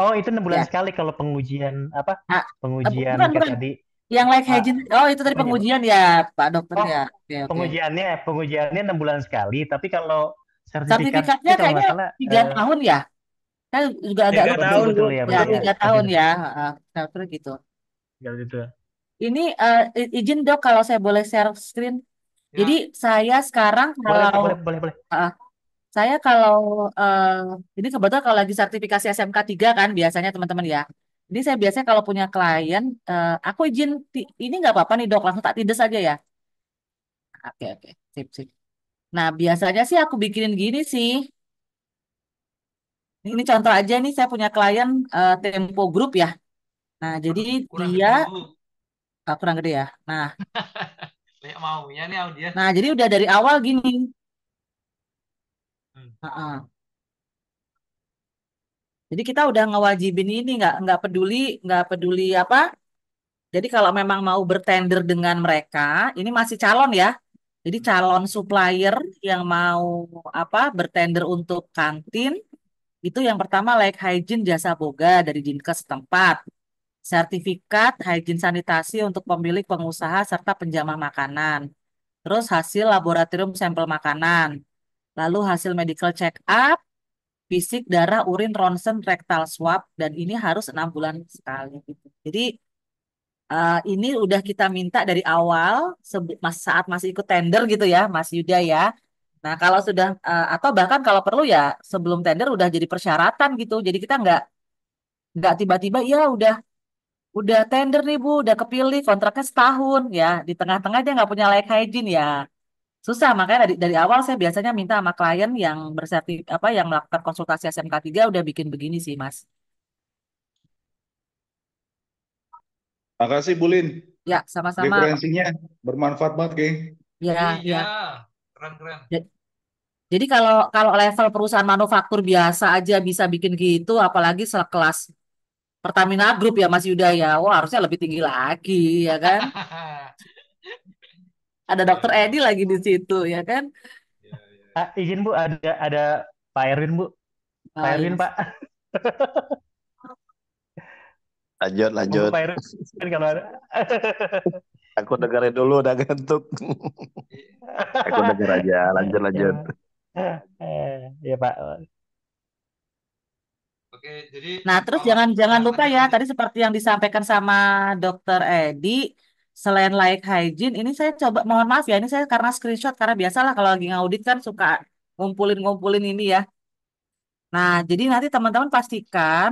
Oh, itu 6 bulan Ya. sekali kalau pengujian apa? Ah, Pengujian bukan, kayak bukan. tadi. Yang like Ah, hygiene. Oh, itu tadi apanya, Bu? pengujian ya, Pak Dokter Oh, ya. Oke, oke. pengujiannya 6 bulan sekali, tapi kalau sertifikatnya Sertifikatnya kalau kayaknya nggak salah 3 tahun ya. Saya juga agak 3 lupa betul sih. tahun Bu. betul ya Ya, benar ya. 3 tahun ya. Dokter gitu. Betul. Ini izin dok kalau saya boleh share screen. Jadi ya saya sekarang kalau Boleh. uh, saya kalau ini kebetulan kalau lagi sertifikasi SMK 3 kan biasanya teman-teman ya. Jadi saya biasanya kalau punya klien, aku izin ini nggak apa-apa nih dok, langsung tak tides aja ya. Oke oke, sip sip. Nah biasanya sih aku bikinin gini sih. Ini contoh aja nih saya punya klien Tempo Group ya. Nah jadi Waduh, kurang dia gede Bu. kurang gede ya. Nah Kayak maunya nih audiens. nah jadi udah dari awal gini. Hmm. Heeh. Jadi kita udah ngewajibin ini nggak peduli apa. Jadi kalau memang mau bertender dengan mereka, ini masih calon ya. Jadi calon supplier yang mau apa bertender untuk kantin itu yang pertama like hygiene jasa boga dari Dinkes setempat, sertifikat hygiene sanitasi untuk pemilik pengusaha serta penjamah makanan, terus hasil laboratorium sampel makanan, lalu hasil medical check up, fisik, darah, urin, ronsen, rektal swab, dan ini harus 6 bulan sekali gitu. Jadi ini udah kita minta dari awal saat masih ikut tender gitu ya, Mas Yuda ya. Nah, kalau sudah atau bahkan kalau perlu ya sebelum tender udah jadi persyaratan gitu. Jadi kita nggak tiba-tiba ya udah tender nih Bu, udah kepilih kontraknya setahun ya. Di tengah-tengah dia nggak punya layak hygiene ya. Susah, makanya dari awal saya biasanya minta sama klien yang yang melakukan konsultasi SMK 3 udah bikin begini sih, Mas. Makasih Bulin, Ya, sama-sama. referensinya bermanfaat banget, geng. Ya, Iya, ya. keren-keren. Ja- Jadi kalau kalau level perusahaan manufaktur biasa aja bisa bikin gitu, apalagi sekelas Pertamina Group ya Mas Yuda ya. Wah, harusnya lebih tinggi lagi ya kan? Ada Iya, Dokter iya. Edi lagi di situ ya kan? Iya, iya. Izin Bu, ada Pak Erwin Bu. Pak Ah, Erwin yes. Pak. Lanjut, Monggo lanjut. Pak Erwin kalau ada. Aku dengerin dulu, udah ngantuk. Aku denger aja, lanjut, lanjut. Ya Pak. Oke, jadi Nah, terus kalau jangan lupa lanjut ya, lanjut. tadi seperti yang disampaikan sama Dokter Edi, selain like hygiene, ini saya coba mohon maaf ya, ini saya karena screenshot karena biasalah kalau lagi ngaudit kan suka ngumpulin-ngumpulin ini ya. Nah, jadi nanti teman-teman pastikan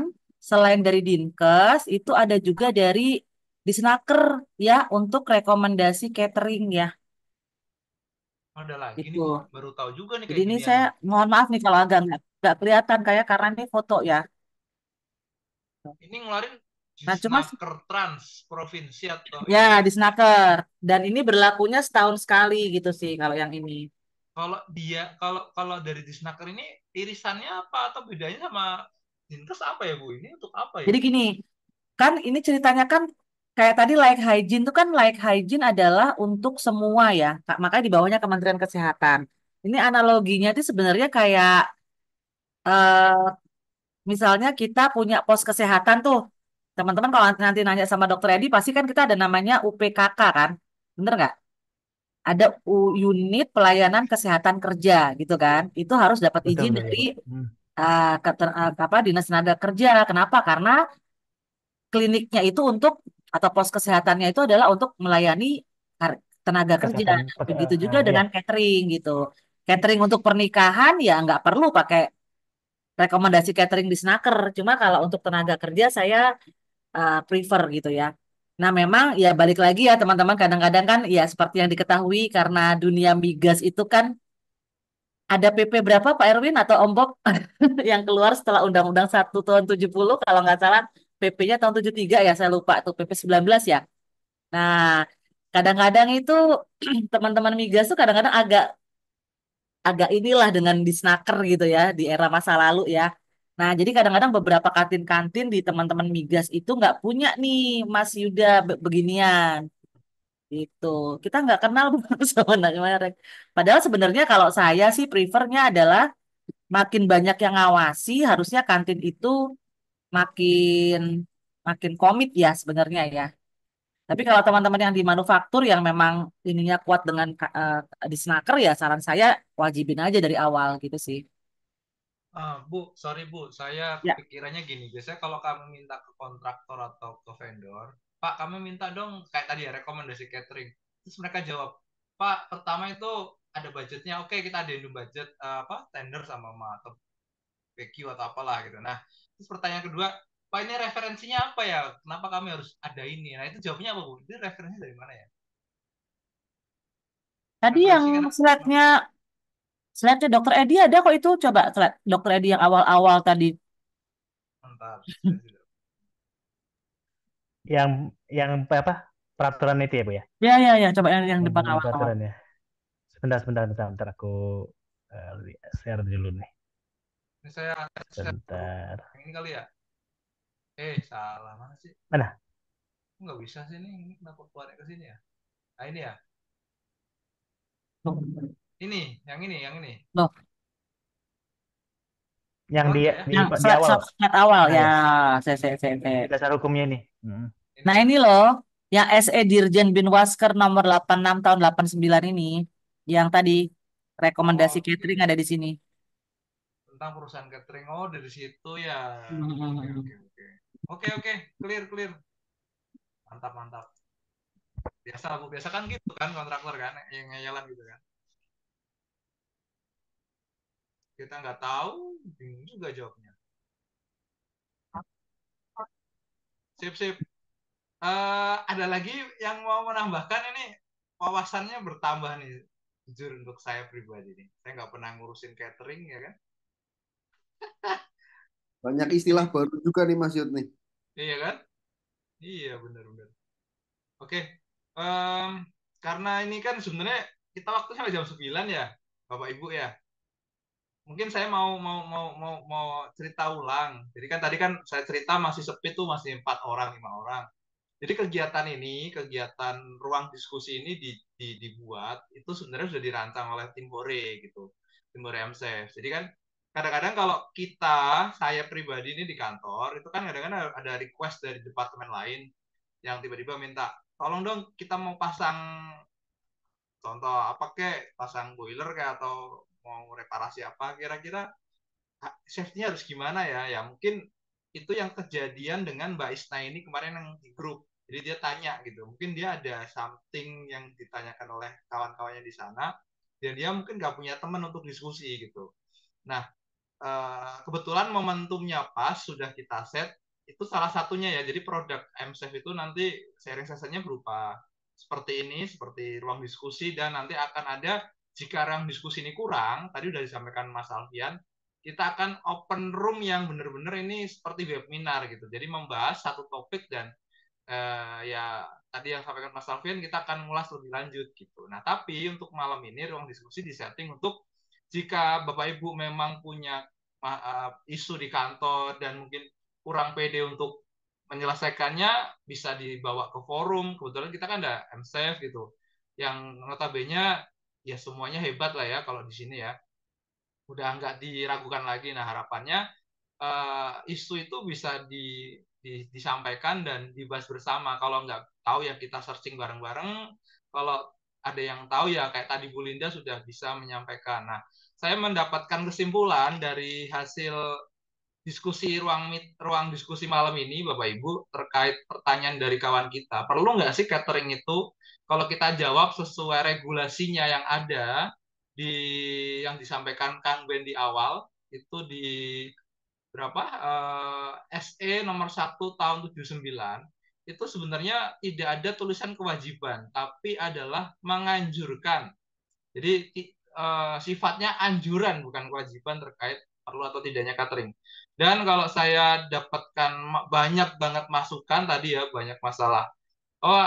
selain dari Dinkes itu ada juga dari Disnaker ya untuk rekomendasi catering ya. Ada lagi nih Itu. Bu, baru tahu juga nih Jadi kayak ini ginian saya nih. mohon maaf nih kalau agak nggak kelihatan kayak karena ini foto ya. Ini ngeluarin Nah, cuma Disnaker Trans Provinsi atau ya ini ya. Disnaker dan ini berlakunya setahun sekali gitu sih kalau yang ini. Kalau kalau dari Disnaker ini irisannya apa atau bedanya sama Dinkes apa ya Bu? Ini untuk apa ya? Jadi gini, kan ini ceritanya kan kayak tadi like hygiene itu kan like hygiene adalah untuk semua ya. Makanya di bawahnya Kementerian Kesehatan. Ini analoginya itu sebenarnya kayak eh, misalnya kita punya pos kesehatan tuh. Teman-teman kalau nanti nanya sama dokter Edi pasti kan kita ada namanya UPKK kan. Bener nggak? Ada unit pelayanan kesehatan kerja gitu kan. Itu harus dapat Betul izin betul dari ya Pak. Dinas Tenaga Kerja. Kenapa? Karena kliniknya itu untuk atau pos kesehatannya itu adalah untuk melayani tenaga kerja. Kesehatan Begitu juga ya. dengan catering gitu. Catering untuk pernikahan ya nggak perlu pakai rekomendasi catering di Snaker. Cuma kalau untuk tenaga kerja saya prefer gitu ya. Nah memang ya balik lagi ya teman-teman kadang-kadang kan ya seperti yang diketahui karena dunia migas itu kan ada PP berapa Pak Erwin atau Ombok yang keluar setelah Undang-Undang 1 tahun 70 kalau nggak salah PP-nya tahun 73 ya saya lupa tuh PP 19 ya. Nah kadang-kadang itu teman-teman migas tuh kadang-kadang agak agak inilah dengan disnaker gitu ya di era masa lalu ya. Nah, jadi kadang-kadang beberapa kantin-kantin di teman-teman migas itu nggak punya nih Mas Yuda beginian gitu. Kita nggak kenal sebenarnya. Padahal sebenarnya kalau saya sih prefernya adalah makin banyak yang ngawasi, harusnya kantin itu makin makin komit ya sebenarnya ya. Tapi kalau teman-teman yang di manufaktur yang memang ininya kuat dengan di snaker ya saran saya wajibin aja dari awal gitu sih. Bu, sorry Bu, saya Ya, kepikirannya gini. Biasanya kalau kamu minta ke kontraktor atau ke vendor, Pak, kami minta dong kayak tadi ya rekomendasi catering. Terus mereka jawab, Pak, pertama itu ada budgetnya. Oke, kita ada budget apa tender sama atau PQ atau apalah gitu. Nah, terus pertanyaan kedua, Pak ini referensinya apa ya? Kenapa kami harus ada ini? Nah itu jawabnya apa Bu? Itu referensi dari mana ya? Tadi yang Referensi kenapa? slide-nya Dokter Edi ada kok itu. Coba slide Dokter Edi yang awal-awal tadi. Mantap. Saya sudah. Yang apa? Peraturan itu ya, Bu ya? Ya. Coba yang depan Hubungan awal-awal. peraturan ya. Sebentar aku share dulu nih. Ini saya share dulu. Sebentar. Yang ini kali ya? Salah mana sih? Mana? Nggak bisa sih ini kenapa keluarnya ke sini ya? Nah ini ya. Loh, Ini, yang ini. loh. Yang Keluar di nggak ya? di, Yang di awal. slide awal Nah, ya. ya. Saya. Di dasar hukumnya nih. Nah Ini. ini loh, yang SE Dirjen Binwasker nomor 86 tahun 89 ini, yang tadi rekomendasi Oh, catering oke. ada di sini. Tentang perusahaan catering. Oh, dari situ ya. Hmm. Oke. Clear. Mantap. Biasa Bu, biasa kan gitu kan kontraktor kan yang ngeyalan gitu kan. Kita nggak tahu, bingung juga jawabnya. Sip. Ada lagi yang mau menambahkan ini wawasannya bertambah nih. Jujur untuk saya pribadi nih. Saya nggak pernah ngurusin catering ya kan. Banyak istilah Ini, baru juga nih Mas Yud nih. iya kan? Iya benar. Oke. Em, karena ini kan sebenarnya kita waktunya sampai jam 9 ya, Bapak Ibu ya. Mungkin saya mau cerita ulang. Jadi kan tadi kan saya cerita masih sepi tuh masih 4 orang 5 orang. Jadi kegiatan ruang diskusi ini dibuat itu sebenarnya sudah dirancang oleh tim Hore gitu, tim Hore MSF. Jadi kan kadang-kadang kalau saya pribadi ini di kantor itu kan kadang-kadang ada request dari departemen lain yang tiba-tiba minta, tolong dong kita mau pasang contoh apa kek, pasang boiler kayak atau mau reparasi apa kira-kira safety-nya harus gimana ya? Ya mungkin itu yang kejadian dengan Mbak Isna ini kemarin yang di grup. Jadi dia tanya gitu. Mungkin dia ada something yang ditanyakan oleh kawan-kawannya di sana dan dia mungkin nggak punya teman untuk diskusi gitu. Nah, kebetulan momentumnya pas sudah kita set itu salah satunya ya. Jadi produk MSafe itu nanti sharing sessionnya berupa seperti ini, seperti ruang diskusi dan nanti akan ada jika ruang diskusi ini kurang, tadi sudah disampaikan Mas Alfian, kita akan open room yang benar-benar ini seperti webinar gitu. Jadi membahas satu topik dan ya tadi yang sampaikan Mas Alfian kita akan ngulas lebih lanjut gitu. Nah, tapi untuk malam ini ruang diskusi disetting untuk jika Bapak Ibu memang punya isu di kantor dan mungkin kurang pede untuk menyelesaikannya bisa dibawa ke forum. Kebetulan kita kan ada MSafe gitu. Yang notabene ya semuanya hebat lah ya kalau di sini ya. Udah nggak diragukan lagi. Nah, harapannya isu itu bisa disampaikan dan dibahas bersama. Kalau nggak tahu ya kita searching bareng-bareng. Kalau ada yang tahu ya kayak tadi Bu Linda sudah bisa menyampaikan. Nah, saya mendapatkan kesimpulan dari hasil diskusi ruang diskusi malam ini, Bapak Ibu, terkait pertanyaan dari kawan kita. Perlu nggak sih catering itu? Kalau kita jawab sesuai regulasinya yang ada di yang disampaikan Kang Ben di awal itu di berapa SE nomor 1 tahun 79 itu sebenarnya tidak ada tulisan kewajiban tapi adalah menganjurkan. Jadi sifatnya anjuran bukan kewajiban terkait perlu atau tidaknya catering. Dan kalau saya dapatkan banyak banget masukan tadi ya banyak masalah. Oh,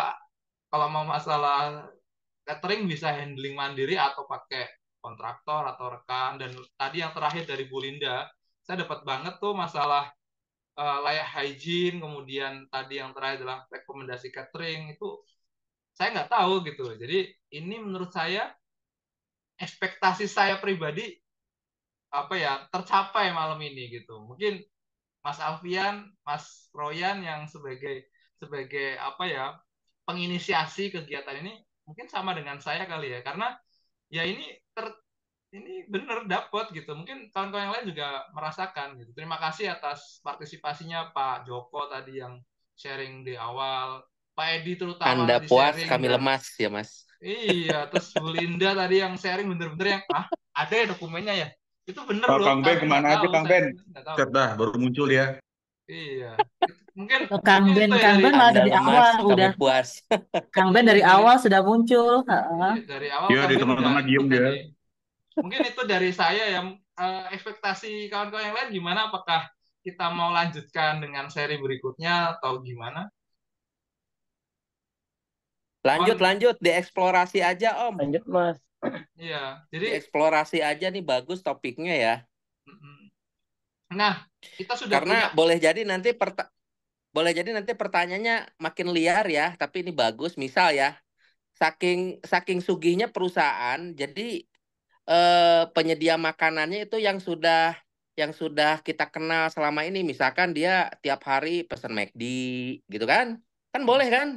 kalau mau masalah catering bisa handling mandiri atau pakai kontraktor atau rekan. Dan tadi yang terakhir dari Bu Linda, saya dapat banget tuh masalah layak hygiene, kemudian tadi yang terakhir adalah rekomendasi catering itu saya nggak tahu gitu. Jadi ini menurut saya ekspektasi saya pribadi apa ya tercapai malam ini gitu. Mungkin Mas Alfian, Mas Royan yang sebagai sebagai apa ya penginisiasi kegiatan ini mungkin sama dengan saya kali ya karena ya ini benar dapat gitu. Mungkin kawan-kawan yang lain juga merasakan gitu. Terima kasih atas partisipasinya Pak Joko tadi yang sharing di awal, Pak Edi terutama Anda tadi puas, sharing kami dan lemas ya, Mas. iya, terus Bu Linda tadi yang sharing bener-bener yang ada ya dokumennya ya. Itu bener Pak loh, Kang Ben kami nggak kemana aja tahu, Kang saya Ben? nggak tahu. Set dah, baru muncul ya. Iya. Mungkin Kang mungkin Ben, itu ya Kang dari Ben malah Anda dari lemas, awal kami udah, puas. Kang Ben dari dari awal sudah muncul. Heeh. iya, dari awal Iya, Kang di Ben udah teman-teman ikut diem dia. tadi. Mungkin itu dari saya yang ekspektasi kawan-kawan yang lain gimana? Apakah kita mau lanjutkan dengan seri berikutnya atau gimana? Lanjut, Mohon, lanjut, dieksplorasi aja Om. Lanjut, Mas. iya. Jadi, Dieksplorasi aja nih, bagus topiknya ya. nah kita sudah Karena punya. boleh jadi nanti pertanyaannya makin liar ya, tapi ini bagus. Misal ya, saking sugihnya perusahaan, jadi penyedia makanannya itu yang sudah kita kenal selama ini. Misalkan dia tiap hari pesan McD, gitu kan? Kan boleh kan?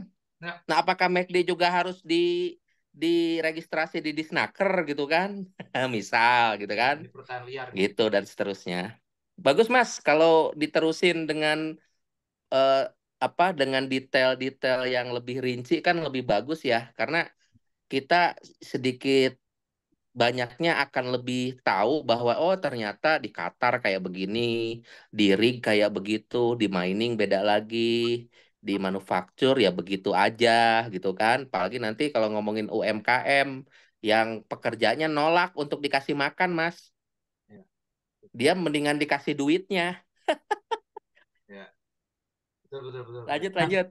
Ya, Nah, apakah McD juga harus diregistrasi di Disnaker gitu kan? Misal gitu ya, kan? ini pertanyaan liar nih. Gitu dan seterusnya. Bagus Mas, kalau diterusin dengan eh, dengan detail-detail yang lebih rinci kan lebih bagus ya, karena kita sedikit banyaknya akan lebih tahu bahwa oh ternyata di Qatar kayak begini, di rig kayak begitu, di mining beda lagi, di manufaktur ya begitu aja gitu kan. Apalagi nanti kalau ngomongin UMKM yang pekerjaannya nolak untuk dikasih makan, Mas. Ya, Dia mendingan dikasih duitnya. ya. Betul, betul, betul, betul. Lanjut, Nah, lanjut.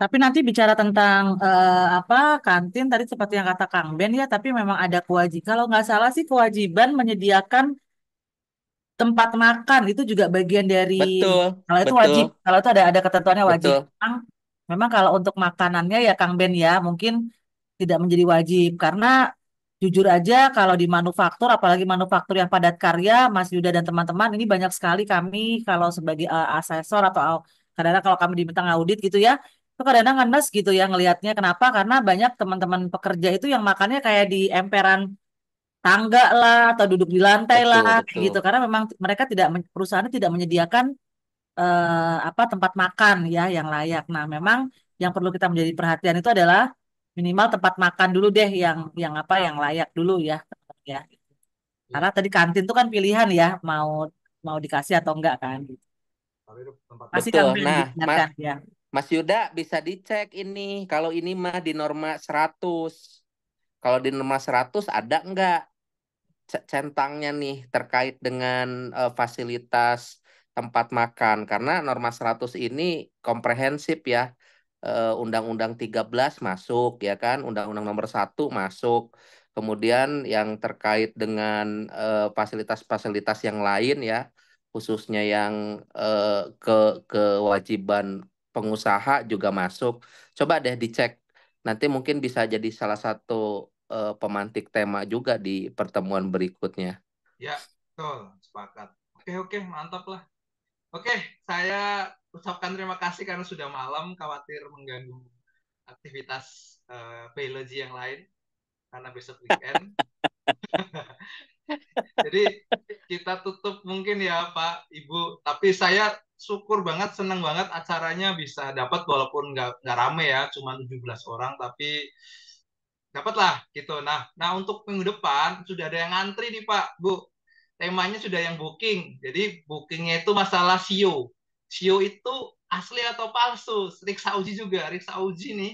tapi nanti bicara tentang apa kantin tadi seperti yang kata Kang Ben ya, tapi memang ada kewajiban. Kalau nggak salah sih kewajiban menyediakan tempat makan itu juga bagian dari, Betul, kalau itu betul, wajib, kalau itu ada ketentuannya wajib. betul, Memang kalau untuk makanannya ya Kang Ben ya mungkin tidak menjadi wajib karena jujur aja kalau di manufaktur apalagi manufaktur yang padat karya Mas Yuda dan teman-teman ini banyak sekali kami kalau sebagai asesor atau kadang-kadang kalau kami diminta ngaudit gitu ya itu kadang-kadang ngenes gitu ya ngelihatnya kenapa karena banyak teman-teman pekerja itu yang makannya kayak di emperan tangga lah atau duduk di lantai lah betul, kayak betul. gitu karena memang mereka tidak perusahaan tidak menyediakan apa tempat makan ya yang layak. Nah, memang yang perlu kita menjadi perhatian itu adalah minimal tempat makan dulu deh yang apa yang layak dulu ya, ya. Iya, Karena tadi kantin itu kan pilihan ya mau mau dikasih atau enggak kan. kalau itu tempat Masih makan. Betul. Kang Ben Nah, diingatkan ya. Mas Yuda bisa dicek ini. Kalau ini mah di norma 100. Kalau di norma 100 ada nggak centangnya nih terkait dengan fasilitas tempat makan? Karena norma 100 ini komprehensif ya. Undang-Undang 13 masuk ya kan, Undang-Undang Nomor 1 masuk. Kemudian yang terkait dengan fasilitas-fasilitas yang lain ya, khususnya yang ke kewajiban pengusaha juga masuk. Coba deh dicek. Nanti mungkin bisa jadi salah satu pemantik tema juga di pertemuan berikutnya. Ya, betul, sepakat. Oke, oke, mantap lah. Oke, saya ucapkan terima kasih karena sudah malam, khawatir mengganggu aktivitas biologi yang lain karena besok weekend. Jadi kita tutup mungkin ya Pak, Ibu. Tapi saya syukur banget, senang banget acaranya bisa dapat walaupun nggak rame ya, cuma 17 orang, tapi dapatlah gitu. Nah untuk minggu depan sudah ada yang ngantri nih Pak, Bu. Temanya sudah yang booking. Jadi bookingnya itu masalah SEO. SEO itu asli atau palsu? Riksa uji juga. Riksa uji nih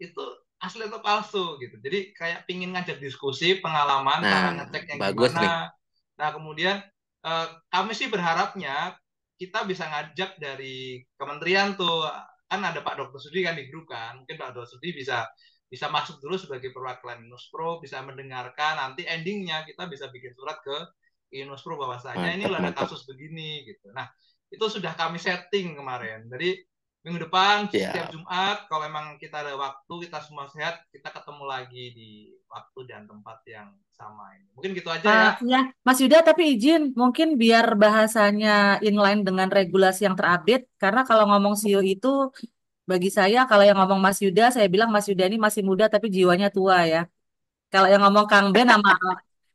itu asli atau palsu gitu. Jadi kayak pingin ngajak diskusi pengalaman Nah, cara ngeceknya bagus nih. gimana. Nah kemudian kami sih berharapnya kita bisa ngajak dari kementerian tuh kan ada Pak Dr. Sudi kan di grup kan. Mungkin Pak Dr. Sudi bisa bisa masuk dulu sebagai perwakilan Inuspro, bisa mendengarkan nanti endingnya kita bisa bikin surat ke Inuspro bahwasanya ini Mantap, ada mantap. kasus begini gitu. Nah itu sudah kami setting kemarin. Jadi minggu depan setiap Ya, Jumat kalau emang kita ada waktu kita semua sehat kita ketemu lagi di waktu dan tempat yang sama ini mungkin gitu aja ya. Ya, Mas Yuda, tapi izin mungkin biar bahasanya inline dengan regulasi yang terupdate, karena kalau ngomong CEO itu bagi saya kalau yang ngomong Mas Yuda, saya bilang Mas Yuda ini masih muda tapi jiwanya tua ya. Kalau yang ngomong Kang Ben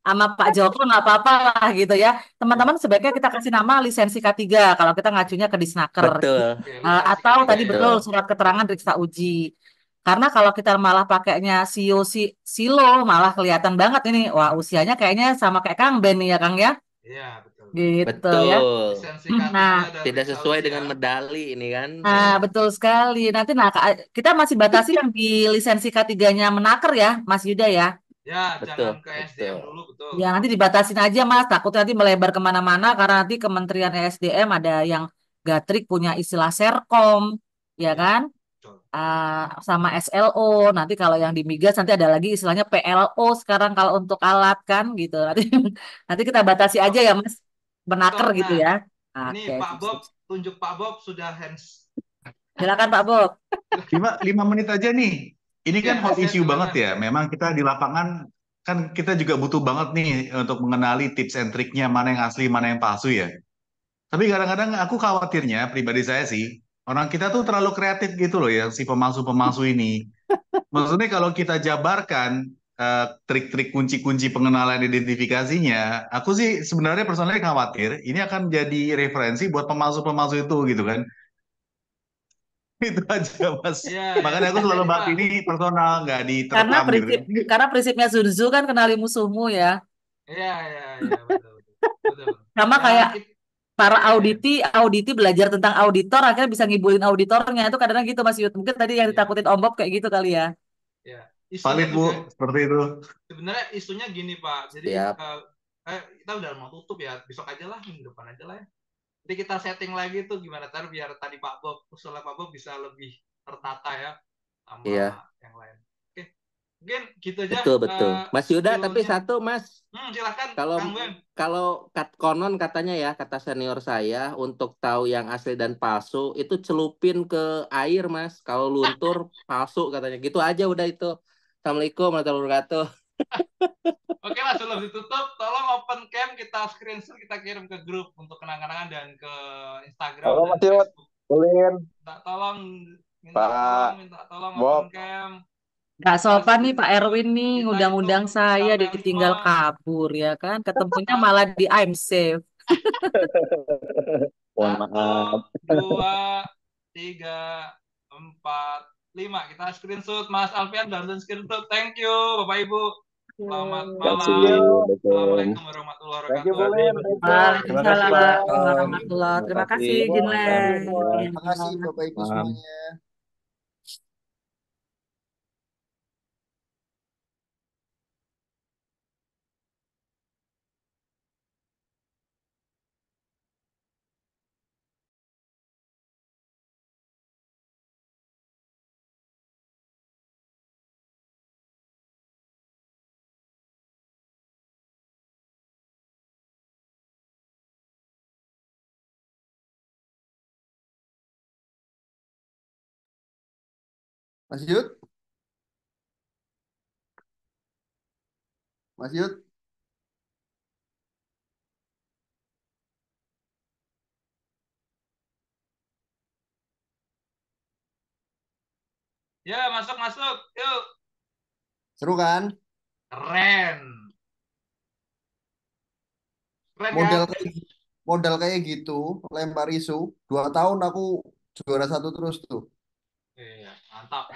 sama Pak Joko nggak apa-apa lah gitu ya. Ya, Teman-teman sebaiknya kita kasih nama lisensi K3 kalau kita ngacunya ke Disnaker. betul, oke, lisensi Atau K3 tadi ya. betul betul. surat keterangan periksa uji. Karena kalau kita malah pakainya Silo Silo malah kelihatan banget ini. Wah, usianya kayaknya sama kayak Kang Ben nih ya Kang ya. Iya, betul. gitu ya. Betul. Lisensi Nah, K3 dari Tidak sesuai Saudi dengan ya. medali ini kan. betul sekali. Nanti kita masih batasi yang di lisensi K3-nya Menaker ya, Mas Yuda ya. Ya, Betul, jangan ke SDM betul. dulu, betul. Ya, nanti dibatasin aja, Mas. Takutnya nanti melebar kemana-mana karena nanti Kementerian ESDM ada yang Gatrik punya istilah Serkom, ya Ya, kan? betul. Sama SLO. Nanti kalau yang di Migas nanti ada lagi istilahnya PLO sekarang kalau untuk alat kan gitu. Nanti nanti kita batasi aja ya, Mas. Menaker Betul. gitu Nah, ya. ini Oke, Pak sip, Bob, sip. tunjuk Pak Bob sudah hands. Silakan Pak Bob. 5 menit aja nih. Ini Oke, kan hot Mas, issue banget silakan. ya. Memang kita di lapangan kan kita juga butuh banget nih untuk mengenali tips and triknya mana yang asli, mana yang palsu ya. Tapi kadang-kadang aku khawatirnya, pribadi saya sih, orang kita tuh terlalu kreatif gitu loh ya, si pemalsu-pemalsu ini. Maksudnya kalau kita jabarkan trik-trik kunci-kunci pengenalan identifikasinya, aku sih sebenarnya personalnya khawatir ini akan jadi referensi buat pemalsu-pemalsu itu gitu kan. Itu aja Mas. Iya, ya, Makanya aku bisa selalu jadi, bahas Pak. ini personal, nggak Karena diterekam gitu prinsip kan. karena prinsipnya Sun Tzu kan kenali musuhmu ya. Iya, iya, iya, betul, betul. Betul. Sama Dan kayak ya, para ya, ya. auditi belajar tentang auditor akhirnya bisa ngibulin auditornya itu kadang-kadang gitu Mas Yud. Mungkin tadi yang Ya, ditakutin Om Bob kayak gitu kali ya. ya. Isunya Valid Bu, juga seperti itu. sebenarnya isunya gini, Pak. Jadi Siap. kita udah mau tutup ya. Besok aja lah, minggu depan aja lah ya. Jadi kita setting lagi tuh gimana cara biar tadi Pak Bob, usulnya Pak Bob bisa lebih tertata ya sama Iya, yang lain. Oke, mungkin gitu aja betul betul. Mas Yuda, tapi spillnya. satu Mas, Silakan, kalau Kang Bang. kalau konon katanya ya kata senior saya untuk tahu yang asli dan palsu itu celupin ke air Mas. Kalau luntur palsu katanya. Gitu aja udah itu. Assalamualaikum warahmatullahi wabarakatuh. Oke lah, sebelum ditutup, tolong open cam, kita screenshot, kita kirim ke grup untuk kenang-kenangan dan ke Instagram Halo dan Mas Yud, Facebook. Ulin, Minta tolong, Pak minta tolong Bob. open cam. Gak Kita sopan nih Pak screenshot, Erwin nih, kita ngundang-undang hitung saya sampai ditinggal 5. kabur ya kan. Ketemunya malah di I'm Safe. Mohon 1, maaf. 2, 3, 4, 5. Kita screenshot. Mas Alfian dan screenshot. Thank you, Bapak Ibu. Selamat Kasih, malam. Assalamualaikum. Assalamualaikum warahmatullahi Thank you, wabarakatuh. Ulin. Thank you. Terima kasih Pak. Waalaikumsalam Bye. warahmatullahi. Terima Terima kasih. kasih Bob, thank you semua. Jinlen. Terima kasih Bapak Ibu Maaf. semuanya. Mas Yud, Mas Yud. Ya, masuk, masuk. Yuk. Seru kan? Keren. Keren Model kan? kayak modal kayak gitu, lempar isu. 2 tahun aku juara 1 terus tuh. Iya, mantap.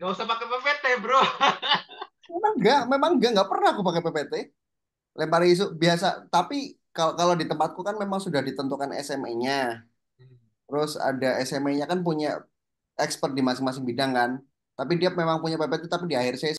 Gak usah pakai PPT, bro. Memang enggak pernah aku pakai PPT. Lempar isu biasa, tapi kalau kalau di tempatku kan memang sudah ditentukan SME-nya. Terus ada SME-nya kan punya expert di masing-masing bidang kan. Tapi dia memang punya PPT tapi di akhir sesi